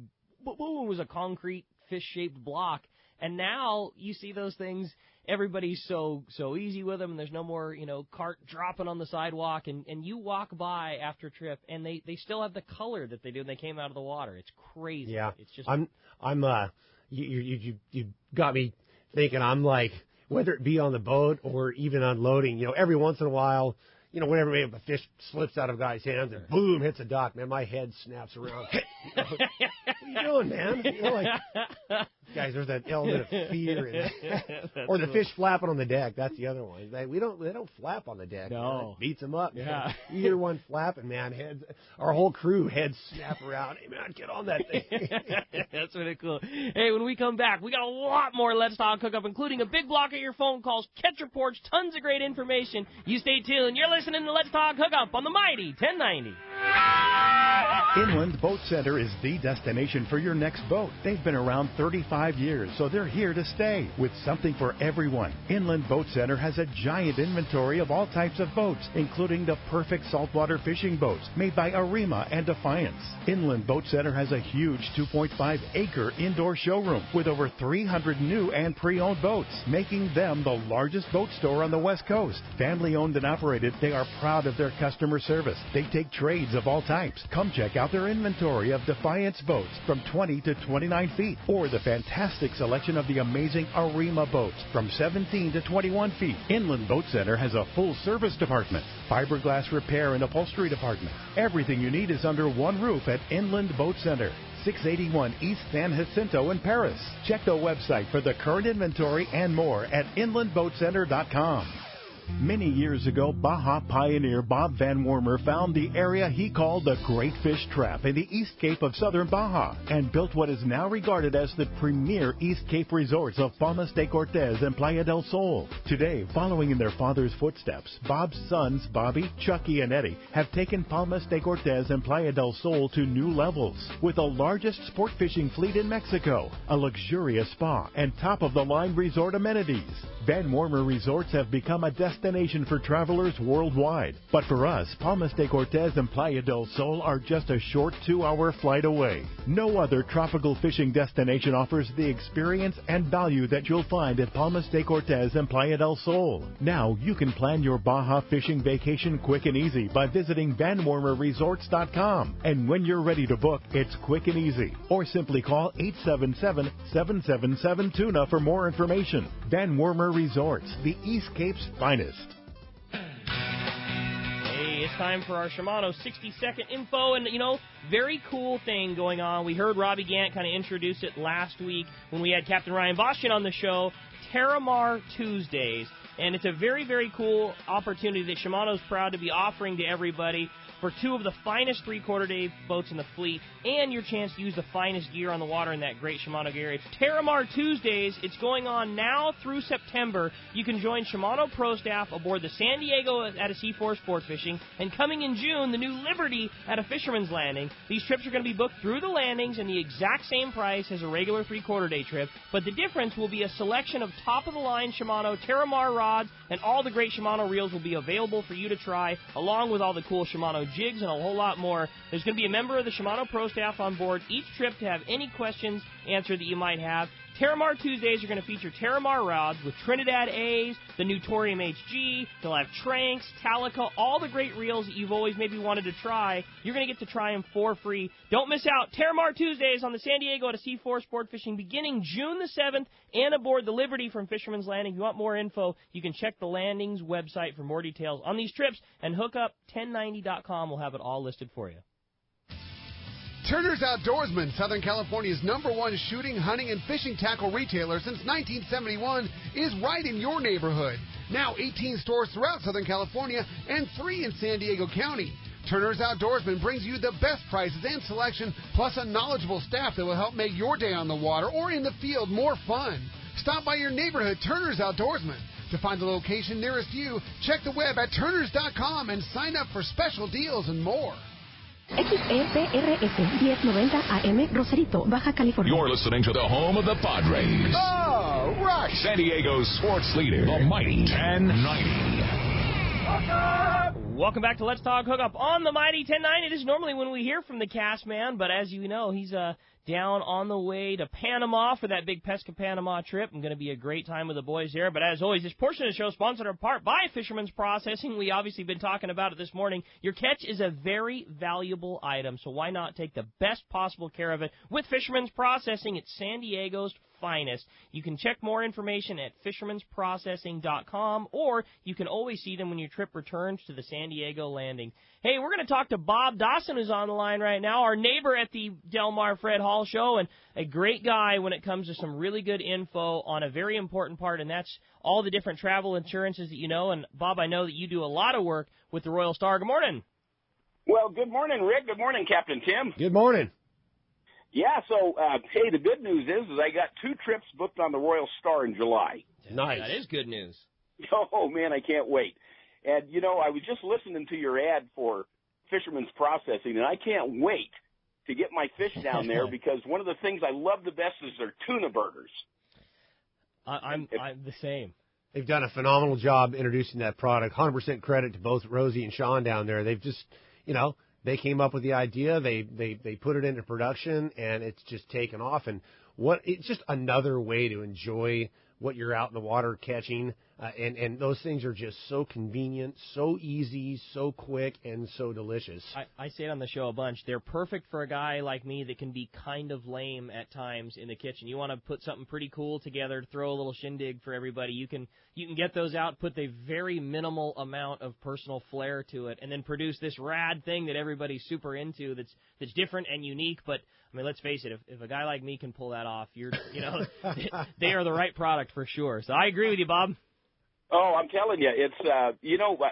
it was a concrete fish-shaped block. And now you see those things, everybody's so easy with them, and there's no more, cart dropping on the sidewalk, and you walk by after a trip, and they still have the color that they do when they came out of the water. It's crazy. Yeah. It's just you got me thinking. I'm like, whether it be on the boat or even unloading, every once in a while, whenever maybe a fish slips out of a guy's hands and boom, hits a dock, man, my head snaps around. What are you doing, man? Guys, there's that element of fear. Or the fish flapping on the deck. That's the other one. They don't flap on the deck. No. It beats them up. Yeah. Man. You hear one flapping, man, our whole crew heads snap around. Hey, man, get on that thing. That's really cool. Hey, when we come back, we got a lot more Let's Talk Hookup, including a big block of your phone calls, catch reports, tons of great information. You stay tuned. You're listening to Let's Talk Hookup on the Mighty 1090. Inland Boat Center is the destination for your next boat. They've been around 35 years, so they're here to stay with something for everyone. Inland Boat Center has a giant inventory of all types of boats, including the perfect saltwater fishing boats made by Arima and Defiance. Inland Boat Center has a huge 2.5-acre indoor showroom with over 300 new and pre-owned boats, making them the largest boat store on the West Coast. Family-owned and operated, they are proud of their customer service. They take trades of all types. Come check out their inventory of Defiance boats from 20 to 29 feet, or the fantastic selection of the amazing Arima boats from 17 to 21 feet. Inland Boat Center has a full service department, fiberglass repair and upholstery department. Everything you need is under one roof at Inland Boat Center, 681 East San Jacinto in Paris. Check the website for the current inventory and more at inlandboatcenter.com. Many years ago, Baja pioneer Bob Van Wormer found the area he called the Great Fish Trap in the East Cape of southern Baja and built what is now regarded as the premier East Cape resorts of Palmas de Cortez and Playa del Sol. Today, following in their father's footsteps, Bob's sons, Bobby, Chucky, and Eddie, have taken Palmas de Cortez and Playa del Sol to new levels with the largest sport fishing fleet in Mexico, a luxurious spa, and top-of-the-line resort amenities. Van Wormer Resorts have become a destination for travelers worldwide. But for us, Palmas de Cortez and Playa del Sol are just a short 2-hour flight away. No other tropical fishing destination offers the experience and value that you'll find at Palmas de Cortez and Playa del Sol. Now you can plan your Baja fishing vacation quick and easy by visiting VanWormerResorts.com. And when you're ready to book, it's quick and easy. Or simply call 877-777-TUNA for more information. Van Wormer Resorts, the East Cape's finest. Hey, it's time for our Shimano 60-second info, and, very cool thing going on. We heard Robbie Gant kind of introduce it last week when we had Captain Ryan Bostian on the show, Terramar Tuesdays, and it's a very, very cool opportunity that Shimano's proud to be offering to everybody for 2 of the finest 3/4 day boats in the fleet and your chance to use the finest gear on the water in that great Shimano gear. It's Terramar Tuesdays. It's going on now through September. You can join Shimano Pro Staff aboard the San Diego at a C4 Sport Fishing, and coming in June, the new Liberty at a Fisherman's Landing. These trips are going to be booked through the landings and the exact same price as a regular 3/4 day trip, but the difference will be a selection of top-of-the-line Shimano Terramar rods, and all the great Shimano reels will be available for you to try, along with all the cool Shimano jigs and a whole lot more. There's going to be a member of the Shimano Pro Staff on board each trip to have any questions answered that you might have. Terramar Tuesdays are going to feature Terramar rods with Trinidad A's, the new Torium HG. They'll have Tranks, Talica, all the great reels that you've always maybe wanted to try. You're going to get to try them for free. Don't miss out. Terramar Tuesdays on the San Diego at a C4 Sport Fishing beginning June the 7th and aboard the Liberty from Fisherman's Landing. If you want more info, you can check the landings website for more details on these trips, and Hookup1090.com will have it all listed for you. Turner's Outdoorsman, Southern California's #1 shooting, hunting, and fishing tackle retailer since 1971, is right in your neighborhood. Now 18 stores throughout Southern California and 3 in San Diego County. Turner's Outdoorsman brings you the best prices and selection, plus a knowledgeable staff that will help make your day on the water or in the field more fun. Stop by your neighborhood Turner's Outdoorsman. To find the location nearest you, check the web at turners.com and sign up for special deals and more. XEPRS 1090 AM, Rosarito, Baja California. You're listening to the home of the Padres. Oh, rush! San Diego's sports leader, the Mighty 1090. Welcome back to Let's Talk Hookup on the Mighty 1090. This is normally when we hear from the cast man, but as you know, he's down on the way to Panama for that big Pesca Panama trip. I'm going to be a great time with the boys there. But as always, this portion of the show is sponsored in part by Fisherman's Processing. We obviously been talking about it this morning. Your catch is a very valuable item, so why not take the best possible care of it with Fisherman's Processing? It's San Diego's finest. You can check more information at fishermansprocessing.com, or you can always see them when your trip returns to the San Diego landing. Hey, we're going to talk to Bob Dawson, who's on the line right now, our neighbor at the Del Mar Fred Hall show, and a great guy when it comes to some really good info on a very important part, and that's all the different travel insurances that you know. And Bob, I know that you do a lot of work with the Royal Star. Good morning. Well, good morning, Rick. Good morning, Captain Tim. Good morning. Yeah, so, hey, the good news is I got 2 trips booked on the Royal Star in July. Nice. That is good news. Oh, man, I can't wait. And, you know, I was just listening to your ad for Fisherman's Processing, and I can't wait to get my fish down there because one of the things I love the best is their tuna burgers. I'm the same. They've done a phenomenal job introducing that product. 100% credit to both Rosie and Sean down there. They've just, you know, they came up with the idea, they put it into production, and it's just taken off. And it's just another way to enjoy what you're out in the water catching. And those things are just so convenient, so easy, so quick, and so delicious. I say it on the show a bunch. They're perfect for a guy like me that can be kind of lame at times in the kitchen. You want to put something pretty cool together, throw a little shindig for everybody. You can get those out, put a very minimal amount of personal flair to it, and then produce this rad thing that everybody's super into that's different and unique. But I mean, let's face it, if a guy like me can pull that off, they are the right product for sure. So I agree with you, Bob. Oh, I'm telling you, it's,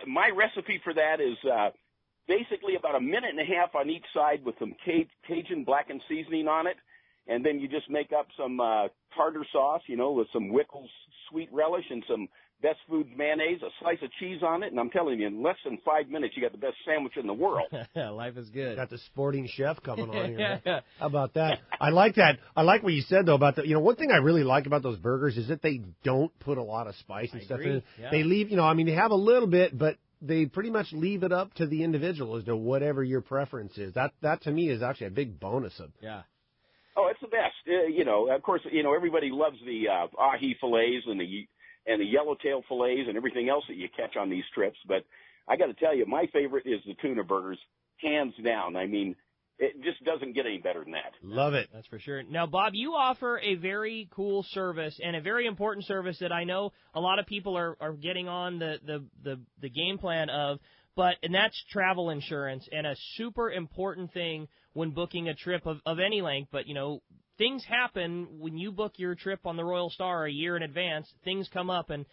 my recipe for that is basically about a minute and a half on each side with some Cajun blackened seasoning on it. And then you just make up some tartar sauce, with some Wickles sweet relish and some Best Foods mayonnaise, a slice of cheese on it. And I'm telling you, in less than 5 minutes, you got the best sandwich in the world. Life is good. Got the sporting chef coming on here. How about that? I like that. I like what you said, though, about one thing I really like about those burgers is that they don't put a lot of spice and stuff in it. Yeah. They leave, they have a little bit, but they pretty much leave it up to the individual as to whatever your preference is. That to me is actually a big bonus. Yeah. Oh, it's the best. Of course, everybody loves the ahi fillets and the yellowtail fillets and everything else that you catch on these trips. But I got to tell you, my favorite is the tuna burgers, hands down. I mean, it just doesn't get any better than that. Love it. That's for sure. Now, Bob, you offer a very cool service and a very important service that I know a lot of people are getting on the game plan of, and that's travel insurance, and a super important thing when booking a trip of any length. But, things happen when you book your trip on the Royal Star a year in advance. Things come up, and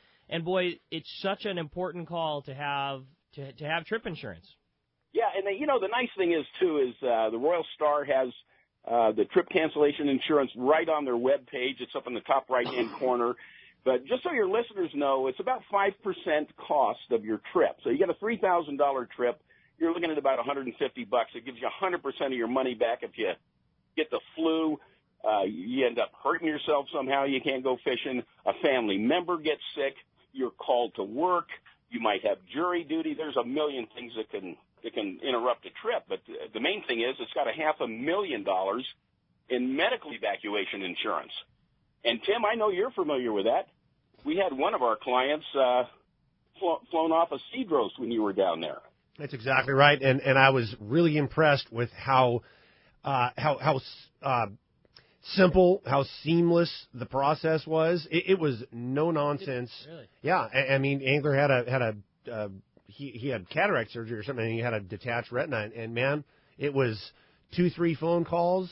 boy, it's such an important call to have trip insurance. Yeah, and the nice thing is too the Royal Star has the trip cancellation insurance right on their web page. It's up in the top right-hand corner. But just so your listeners know, it's about 5% cost of your trip. So you get a $3,000 trip, you're looking at about $150. It gives you 100% of your money back if you get the flu. You end up hurting yourself somehow. You can't go fishing. A family member gets sick. You're called to work. You might have jury duty. There's a million things that can interrupt a trip. But the main thing is it's got $500,000 in medical evacuation insurance. And, Tim, I know you're familiar with that. We had one of our clients flown off a Cedros when you were down there. That's exactly right. And I was really impressed with how simple, how seamless the process was. It was no nonsense. Really? Yeah, I mean, Angler had he had cataract surgery or something, and he had a detached retina, and man, it was 2-3 phone calls,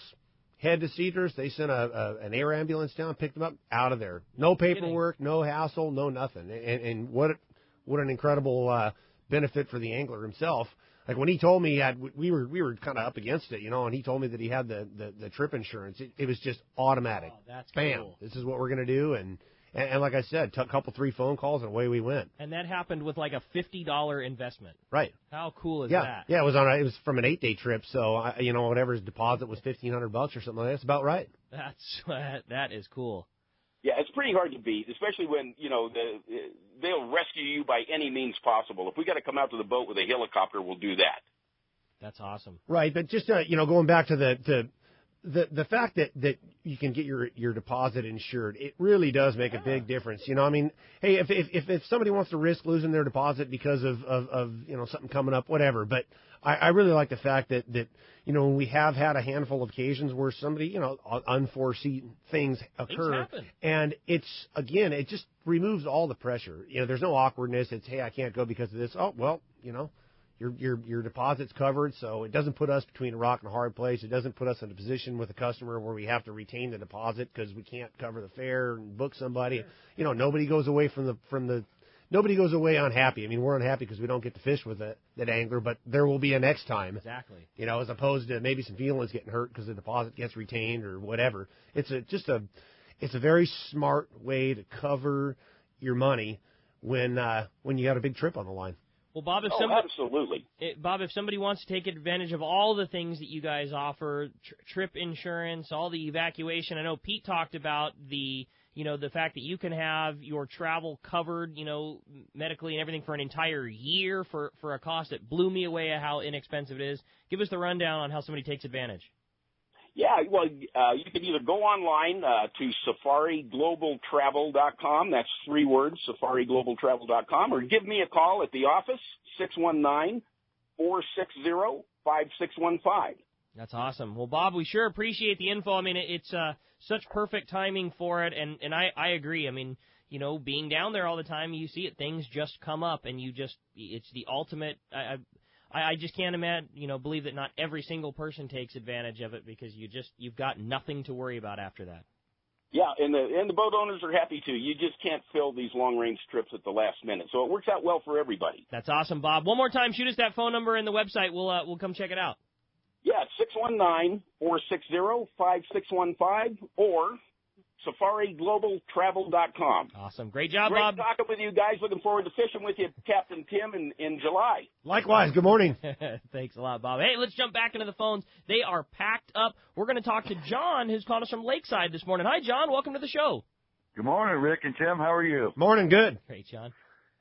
head to Cedars. They sent an air ambulance down, picked him up, out of there. No paperwork, no hassle, no nothing. And what an incredible benefit for the angler himself. Like when he told me we were kind of up against it, and he told me that he had the trip insurance. It was just automatic. Oh, that's bam. Cool. This is what we're gonna do, and like I said, took a couple 3 phone calls and away we went. And that happened with like a $50 investment. Right. How cool is that? Yeah, it was from an 8-day trip, so whatever his deposit was $1,500 or something like that. That's about right. That is cool. Yeah, it's pretty hard to beat, especially when, they'll rescue you by any means possible. If we got to come out to the boat with a helicopter, we'll do that. That's awesome. Right, but just, going back to the the fact that you can get your deposit insured, it really does make a big difference. You know, I mean, hey, if somebody wants to risk losing their deposit because of something coming up, whatever. But I really like the fact that when we have had a handful of occasions where somebody unforeseen things occur, and it just removes all the pressure. There's no awkwardness. It's, hey, I can't go because of this. Oh well, Your deposit's covered, so it doesn't put us between a rock and a hard place. It doesn't put us in a position with a customer where we have to retain the deposit because we can't cover the fare and book somebody. Nobody goes away nobody goes away unhappy. I mean, we're unhappy because we don't get to fish with that angler, but there will be a next time. Exactly. As opposed to maybe some feelings getting hurt because the deposit gets retained or whatever. It's a very smart way to cover your money when you got a big trip on the line. Well, Bob, absolutely. Bob, if somebody wants to take advantage of all the things that you guys offer, trip insurance, all the evacuation, I know Pete talked about the fact that you can have your travel covered, medically and everything for an entire year for a cost that blew me away at how inexpensive it is. Give us the rundown on how somebody takes advantage. Yeah, well, you can either go online to safariglobaltravel.com. That's 3 words, safariglobaltravel.com, or give me a call at the office, 619-460-5615. That's awesome. Well, Bob, we sure appreciate the info. I mean, it's such perfect timing for it, and I agree. I mean, being down there all the time, you see it, things just come up, and it's the ultimate. I just can't believe that not every single person takes advantage of it because you've got nothing to worry about after that. Yeah, and the boat owners are happy too. You just can't fill these long-range trips at the last minute, so it works out well for everybody. That's awesome, Bob. One more time, shoot us that phone number and the website. We'll come check it out. Yeah, 619-460-5615 or safariglobaltravel.com. Awesome. Great job, Great Bob. Great talking with you guys. Looking forward to fishing with you, Captain Tim, in July. Likewise. Good morning. Thanks a lot, Bob. Hey, let's jump back into the phones. They are packed up. We're going to talk to John, who's calling us from Lakeside this morning. Hi, John. Welcome to the show. Good morning, Rick and Tim. How are you? Morning. Good. Great, John.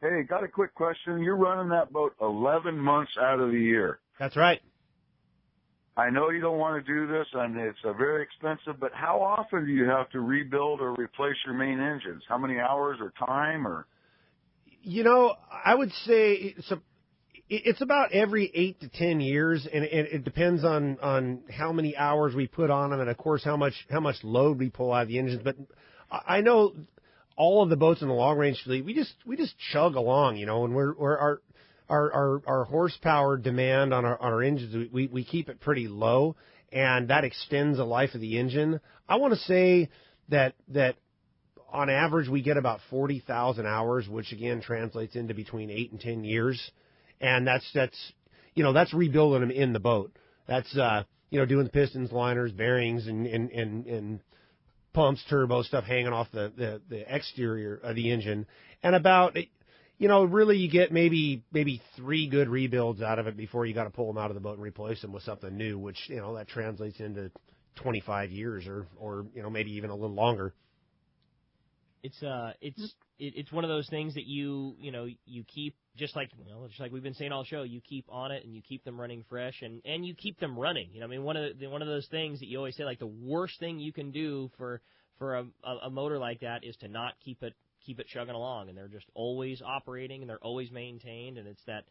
Hey, got a quick question. You're running that boat 11 months out of the year. That's right. I know you don't want to do this, and it's very expensive, but how often do you have to rebuild or replace your main engines? How many hours or time? Or I would say it's about every 8 to 10 years, and it depends on how many hours we put on them, and of course how much load we pull out of the engines. But I know all of the boats in the long range fleet, we just chug along, and our horsepower demand on our engines, we keep it pretty low, and that extends the life of the engine. I want to say that on average we get about 40,000 hours, which again translates into between 8 and 10 years, and that's rebuilding them in the boat. That's doing the pistons, liners, bearings, and pumps, turbo stuff hanging off the exterior of the engine, and about. Really you get maybe 3 good rebuilds out of it before you got to pull them out of the boat and replace them with something new, which, that translates into 25 years or maybe even a little longer. It's one of those things that you keep, just like we've been saying all show, you keep on it and you keep them running fresh and you keep them running. One of those things that you always say, like, the worst thing you can do for a motor like that is to not keep it chugging along, and they're just always operating and they're always maintained, and it's that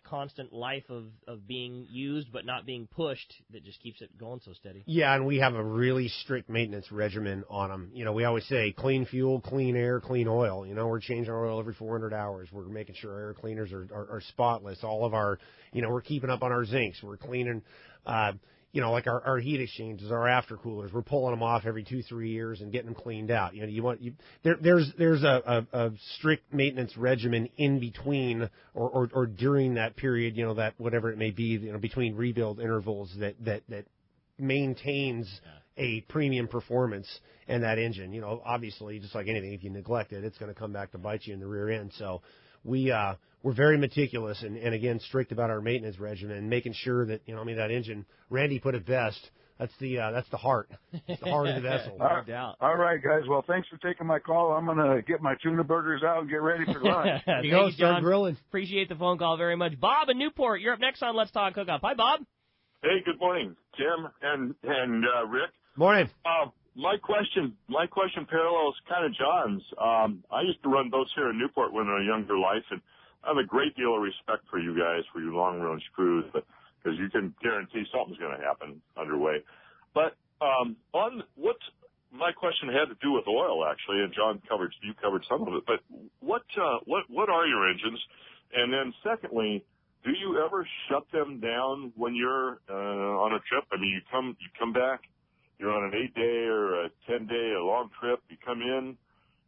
constant life of being used but not being pushed that just keeps it going so steady. Yeah, and we have a really strict maintenance regimen on them. We always say clean fuel, clean air, clean oil. We're changing our oil every 400 hours. We're making sure our air cleaners are spotless. All of our, we're keeping up on our zincs. We're cleaning, like our heat exchangers, our after coolers. We're pulling them off every 2-3 years and getting them cleaned out. There's a strict maintenance regimen in between or during that period, that whatever it may be, between rebuild intervals that maintains a premium performance in that engine. Obviously, just like anything, if you neglect it, it's going to come back to bite you in the rear end. So we're very meticulous and again, strict about our maintenance regimen and making sure that, that engine, Randy put it best, that's the heart. It's the heart of the vessel. No doubt. All right, guys. Well, thanks for taking my call. I'm going to get my Tuna Burgers out and get ready for lunch. There you go, start grilling. Appreciate the phone call very much. Bob in Newport, you're up next on Let's Talk Hookup. Hi, Bob. Hey, good morning, Tim and Rick. Morning. My question parallels kind of John's. I used to run boats here in Newport when in a younger life, and I have a great deal of respect for you guys for your long range crews, because you can guarantee something's going to happen underway. But my question had to do with oil, actually, and you covered some of it. But what are your engines? And then secondly, do you ever shut them down when you're on a trip? I mean, you come back, you're on an 8-day or a 10-day, a long trip. You come in.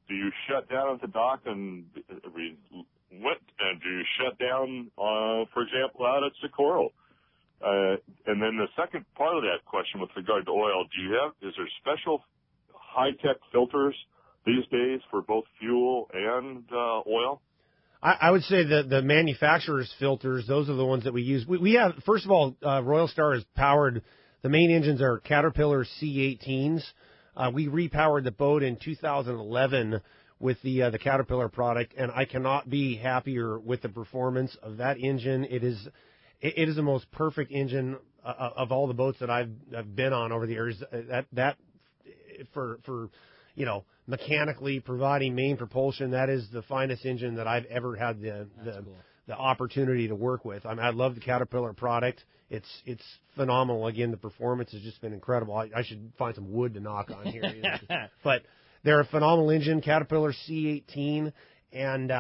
Do you shut down at the dock and do you shut down, for example, out at Socorro? And then the second part of that question with regard to oil, is there special high-tech filters these days for both fuel and oil? I would say that the manufacturer's filters, those are the ones that we use. We have, first of all, Royal Star is powered, the main engines are Caterpillar C18s. We repowered the boat in 2011 with the Caterpillar product, and I cannot be happier with the performance of that engine. It is the most perfect engine of all the boats that I've been on over the years. That for mechanically providing main propulsion, that is the finest engine that I've ever had the opportunity to work with. I mean, I love the Caterpillar product. It's phenomenal. Again, the performance has just been incredible. I should find some wood to knock on here. But they're a phenomenal engine, Caterpillar C18, and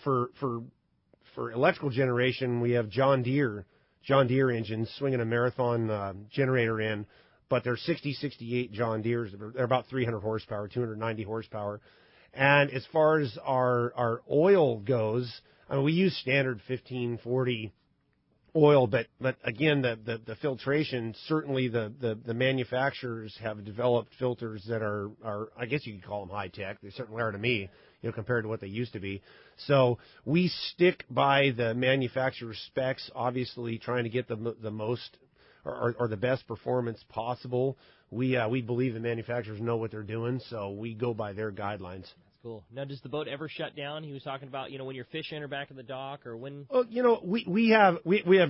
for electrical generation, we have John Deere engines swinging a Marathon generator in. But they're 60-68 John Deeres. They're about 300 horsepower, 290 horsepower. And as far as our oil goes, I mean, we use standard 1540 oil, but again, the filtration, certainly the manufacturers have developed filters that are I guess you could call them high tech. They certainly are to me, compared to what they used to be. So we stick by the manufacturer's specs, obviously trying to get the most or the best performance possible. We believe the manufacturers know what they're doing, so we go by their guidelines. That's cool. Now, does the boat ever shut down? He was talking about, when you're fishing or back at the dock, or when. Well, we have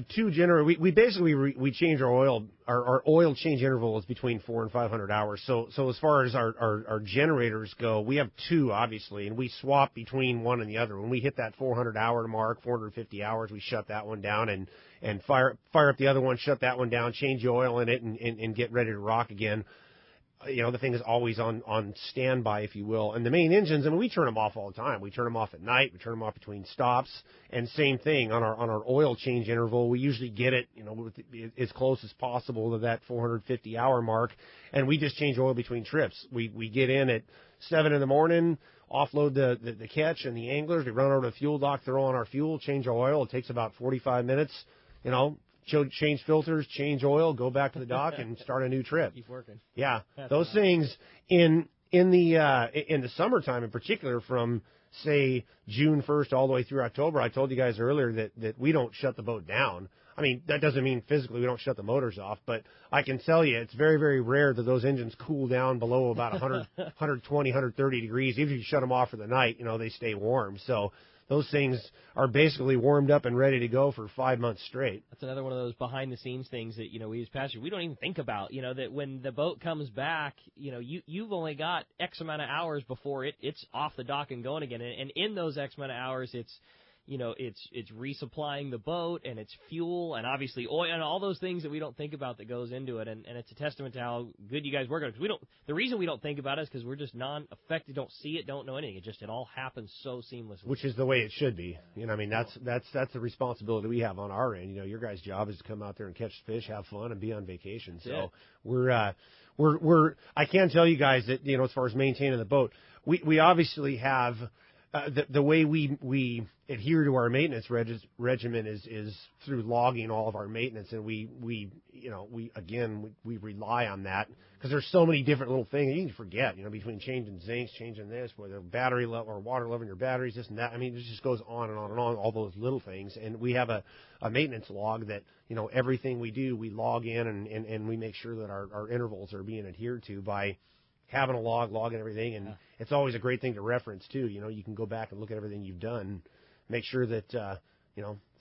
two generators. We basically we change our oil. Our oil change interval is between 400 and 500 hours. So as far as our generators go, we have two obviously, and we swap between one and the other. When we hit that 400 hour mark, 450 hours, we shut that one down and fire up the other one, shut that one down, change the oil in it, and get ready to rock again. The thing is always on standby, if you will. And the main engines, I mean, we turn them off all the time. We turn them off at night. We turn them off between stops. And same thing on our oil change interval. We usually get it, as close as possible to that 450 hour mark. And we just change oil between trips. We get in at 7 in the morning, offload the catch and the anglers. We run over to the fuel dock, throw on our fuel, change our oil. It takes about 45 minutes, change filters, change oil, go back to the dock, and start a new trip. Keep working. Yeah, those things in the summertime, in particular, from say June 1st all the way through October. I told you guys earlier that we don't shut the boat down. I mean, that doesn't mean physically we don't shut the motors off, but I can tell you it's very, very rare that those engines cool down below about 100, 120, 130 degrees. Even if you shut them off for the night, they stay warm. So those things are basically warmed up and ready to go for 5 months straight. That's another one of those behind-the-scenes things that, we as passengers, we don't even think about, that when the boat comes back, you've only got X amount of hours before it's off the dock and going again. And in those X amount of hours, it's resupplying the boat, and it's fuel, and obviously oil, and all those things that we don't think about that goes into it. And it's a testament to how good you guys work on it. The reason we don't think about it is because we're just non-affected, don't see it, don't know anything. It all happens so seamlessly. Which is the way it should be. That's the responsibility we have on our end. Your guys' job is to come out there and catch fish, have fun, and be on vacation. So we're I can tell you guys that, as far as maintaining the boat, we obviously have. The way we adhere to our maintenance regimen is through logging all of our maintenance, and we rely on that because there's so many different little things you can forget, between changing zincs, changing this, whether battery level or water level in your batteries, this and that. I mean, it just goes on and on and on, all those little things. And we have a maintenance log that, everything we do, we log in and we make sure that our intervals are being adhered to by having a log and everything, and it's always a great thing to reference too. You can go back and look at everything you've done, make sure that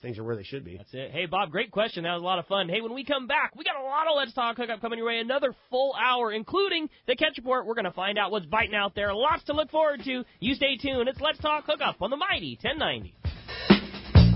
things are where they should be. That's it. Hey, Bob, great question. That was a lot of fun. Hey, when we come back, we got a lot of Let's Talk Hookup coming your way. Another full hour, including the Catch Report. We're going to find out what's biting out there. Lots to look forward to. You stay tuned. It's Let's Talk Hookup on the Mighty 1090.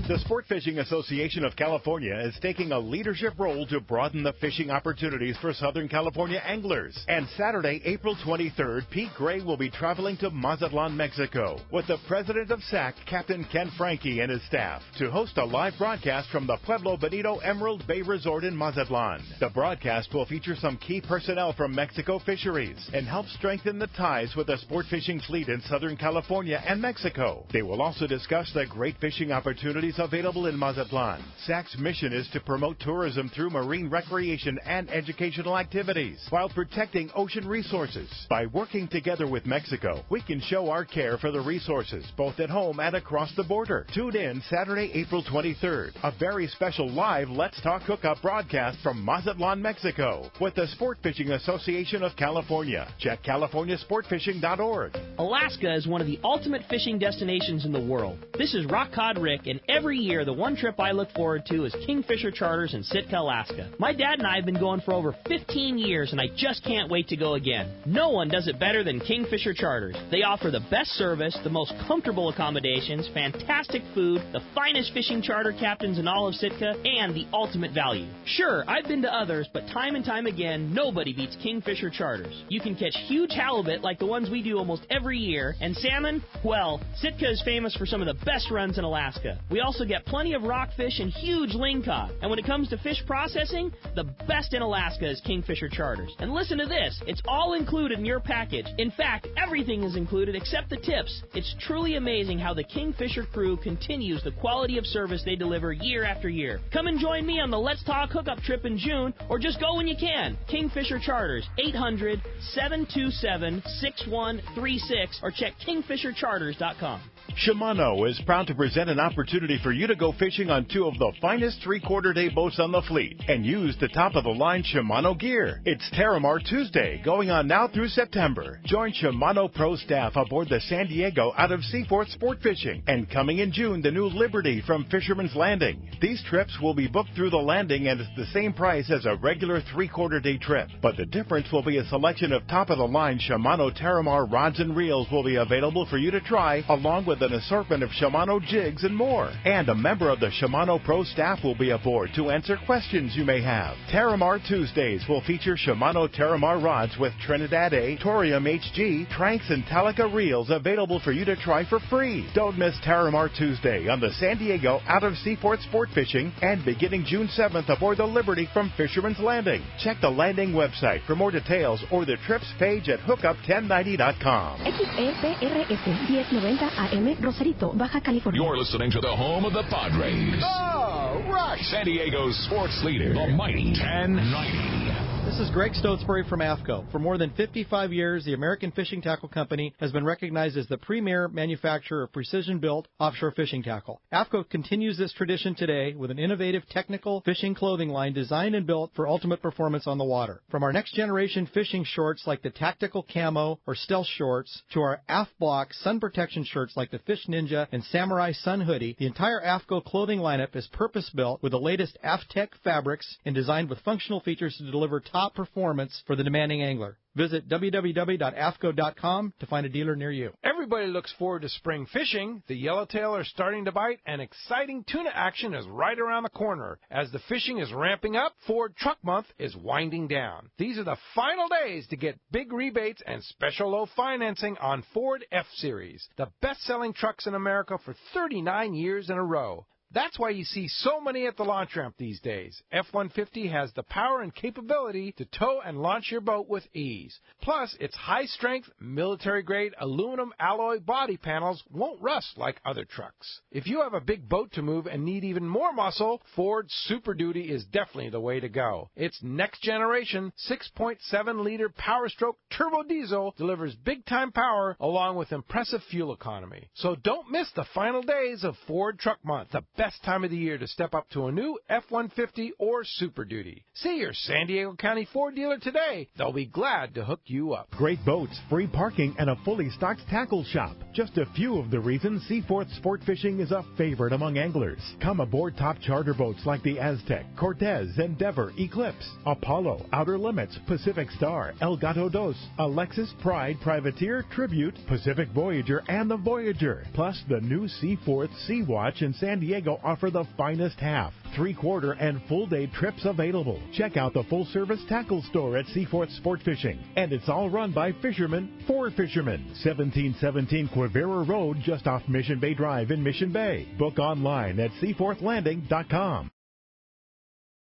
The Sport Fishing Association of California is taking a leadership role to broaden the fishing opportunities for Southern California anglers. And Saturday, April 23rd, Pete Gray will be traveling to Mazatlan, Mexico, with the president of SAC, Captain Ken Franke, and his staff, to host a live broadcast from the Pueblo Bonito Emerald Bay Resort in Mazatlan. The broadcast will feature some key personnel from Mexico Fisheries and help strengthen the ties with the sport fishing fleet in Southern California and Mexico. They will also discuss the great fishing opportunities available in Mazatlan. SAC's mission is to promote tourism through marine recreation and educational activities while protecting ocean resources. By working together with Mexico, we can show our care for the resources both at home and across the border. Tune in Saturday, April 23rd, a very special live Let's Talk Hookup broadcast from Mazatlan, Mexico, with the Sport Fishing Association of California. Check CaliforniaSportFishing.org. Alaska is one of the ultimate fishing destinations in the world. This is Rock Cod Rick, and every year, the one trip I look forward to is Kingfisher Charters in Sitka, Alaska. My dad and I have been going for over 15 years, and I just can't wait to go again. No one does it better than Kingfisher Charters. They offer the best service, the most comfortable accommodations, fantastic food, the finest fishing charter captains in all of Sitka, and the ultimate value. Sure, I've been to others, but time and time again, nobody beats Kingfisher Charters. You can catch huge halibut like the ones we do almost every year, and salmon, well, Sitka is famous for some of the best runs in Alaska. We also get plenty of rockfish and huge lingcod. And when it comes to fish processing, the best in Alaska is Kingfisher Charters. And listen to this, it's all included in your package. In fact, everything is included except the tips. It's truly amazing how the Kingfisher crew continues the quality of service they deliver year after year. Come and join me on the Let's Talk Hookup trip in June, or just go when you can. Kingfisher Charters, 800-727-6136, or check kingfishercharters.com. Shimano is proud to present an opportunity for you to go fishing on two of the finest three-quarter-day boats on the fleet and use the top-of-the-line Shimano gear. It's Terramar Tuesday, going on now through September. Join Shimano Pro staff aboard the San Diego out of Seaforth Sport Fishing, and coming in June, the new Liberty from Fisherman's Landing. These trips will be booked through the landing and it's the same price as a regular three-quarter-day trip. But the difference will be a selection of top-of-the-line Shimano Terramar rods and reels will be available for you to try, along with an assortment of Shimano jigs and more. And a member of the Shimano Pro staff will be aboard to answer questions you may have. Terramar Tuesdays will feature Shimano Terramar rods with Trinidad A, Torium HG, Tranks, and Talica reels available for you to try for free. Don't miss Terramar Tuesday on the San Diego out of Seaforth Sport Fishing, and beginning June 7th aboard the Liberty from Fisherman's Landing. Check the landing website for more details or the trips page at hookup1090.com. XEPRS 1090 AM Rosarito, Baja California. You're listening to the home of the Padres. Oh, right. San Diego's sports leader, the Mighty 1090. This is Greg Stotesbury from AFCO. For more than 55 years, the American Fishing Tackle Company has been recognized as the premier manufacturer of precision-built offshore fishing tackle. AFCO continues this tradition today with an innovative technical fishing clothing line designed and built for ultimate performance on the water. From our next-generation fishing shorts like the Tactical Camo or Stealth Shorts to our AF Block sun protection shirts like the Fish Ninja and Samurai Sun Hoodie, the entire AFCO clothing lineup is purpose-built with the latest AFTech fabrics and designed with functional features to deliver top performance for the demanding angler. Visit www.afco.com to find a dealer near you. Everybody looks forward to spring fishing. The yellowtail are starting to bite, and exciting tuna action is right around the corner. As the fishing is ramping up, Ford Truck Month is winding down. These are the final days to get big rebates and special low financing on Ford F-Series, the best-selling trucks in America for 39 years in a row. That's why you see so many at the launch ramp these days. F-150 has the power and capability to tow and launch your boat with ease. Plus, its high-strength, military-grade aluminum alloy body panels won't rust like other trucks. If you have a big boat to move and need even more muscle, Ford Super Duty is definitely the way to go. Its next-generation 6.7-liter Power Stroke turbo diesel delivers big-time power along with impressive fuel economy. So don't miss the final days of Ford Truck Month. The best time of the year to step up to a new F-150 or Super Duty. See your San Diego County Ford dealer today. They'll be glad to hook you up. Great boats, free parking, and a fully stocked tackle shop. Just a few of the reasons Seaforth Sport Fishing is a favorite among anglers. Come aboard top charter boats like the Aztec, Cortez, Endeavor, Eclipse, Apollo, Outer Limits, Pacific Star, El Gato Dos, Alexis, Pride, Privateer, Tribute, Pacific Voyager, and the Voyager. Plus, the new Seaforth Sea Watch in San Diego offer the finest half, 3/4, and full-day trips available. Check out the full-service tackle store at Seaforth Sport Fishing. And it's all run by fishermen for fishermen. 1717 Quivira Road, just off Mission Bay Drive in Mission Bay. Book online at seaforthlanding.com.